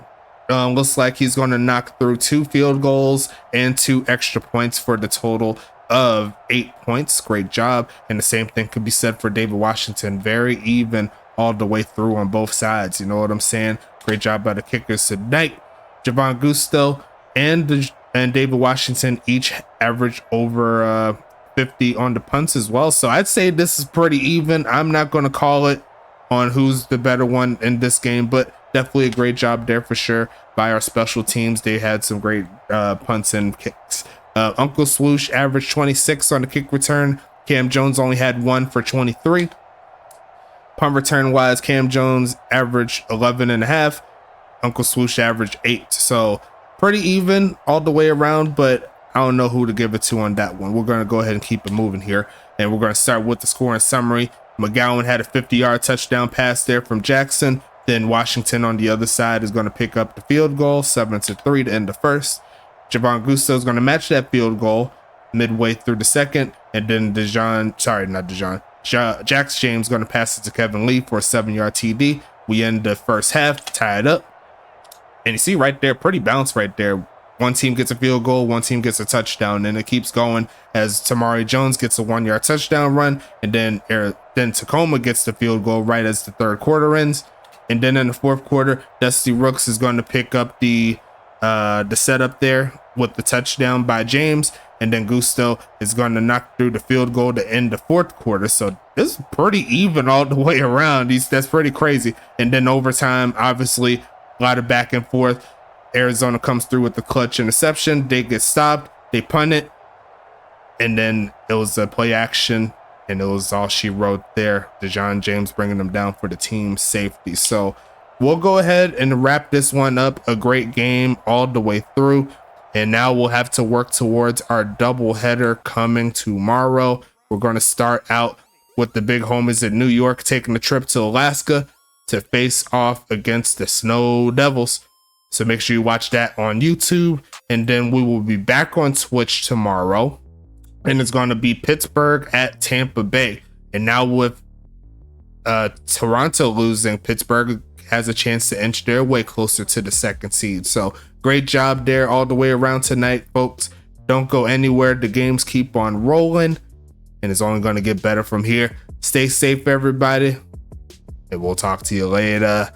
Speaker 1: looks like he's going to knock through 2 field goals and 2 extra points for the total of 8 points. Great job. And the same thing could be said for David Washington. Very even all the way through on both sides. You know what I'm saying? Great job by the kickers tonight. Javon Gusto and David Washington each average over 50 on the punts as well. So I'd say this is pretty even. I'm not going to call it on who's the better one in this game, but definitely a great job there for sure by our special teams. They had some great punts and kicks. Uncle Swoosh averaged 26 on the kick return. Cam Jones only had 1 for 23. Punt return wise, Cam Jones averaged 11.5. Uncle Swoosh averaged 8. So pretty even all the way around, but I don't know who to give it to on that one. We're going to go ahead and keep it moving here. And we're going to start with the scoring summary. McGowan had a 50-yard touchdown pass there from Jackson. Then Washington on the other side is going to pick up the field goal, 7-3 to end the first. Javon Gusto is going to match that field goal midway through the second. And then Jax James going to pass it to Kevin Lee for a 7-yard TD. We end the first half tied up. And you see right there, pretty balanced right there. One team gets a field goal, one team gets a touchdown, and it keeps going as Tamari Jones gets a 1-yard touchdown run, and then Tacoma gets the field goal right as the third quarter ends. And then in the fourth quarter, Dusty Rooks is going to pick up the setup there with the touchdown by James, and then Gusto is going to knock through the field goal to end the fourth quarter. So this is pretty even all the way around. That's pretty crazy. And then overtime, obviously, a lot of back and forth. Arizona comes through with the clutch interception. They get stopped. They punt it. And then it was a play action. And it was all she wrote there. DeJon James bringing them down for the team safety. So we'll go ahead and wrap this one up. A great game all the way through. And now we'll have to work towards our doubleheader coming tomorrow. We're going to start out with the big homies in New York taking a trip to Alaska to face off against the Snow Devils. So make sure you watch that on YouTube. And then we will be back on Twitch tomorrow. And it's going to be Pittsburgh at Tampa Bay. And now with Toronto losing, Pittsburgh has a chance to inch their way closer to the second seed. So great job there all the way around tonight, folks. Don't go anywhere. The games keep on rolling. And it's only going to get better from here. Stay safe, everybody. And we'll talk to you later.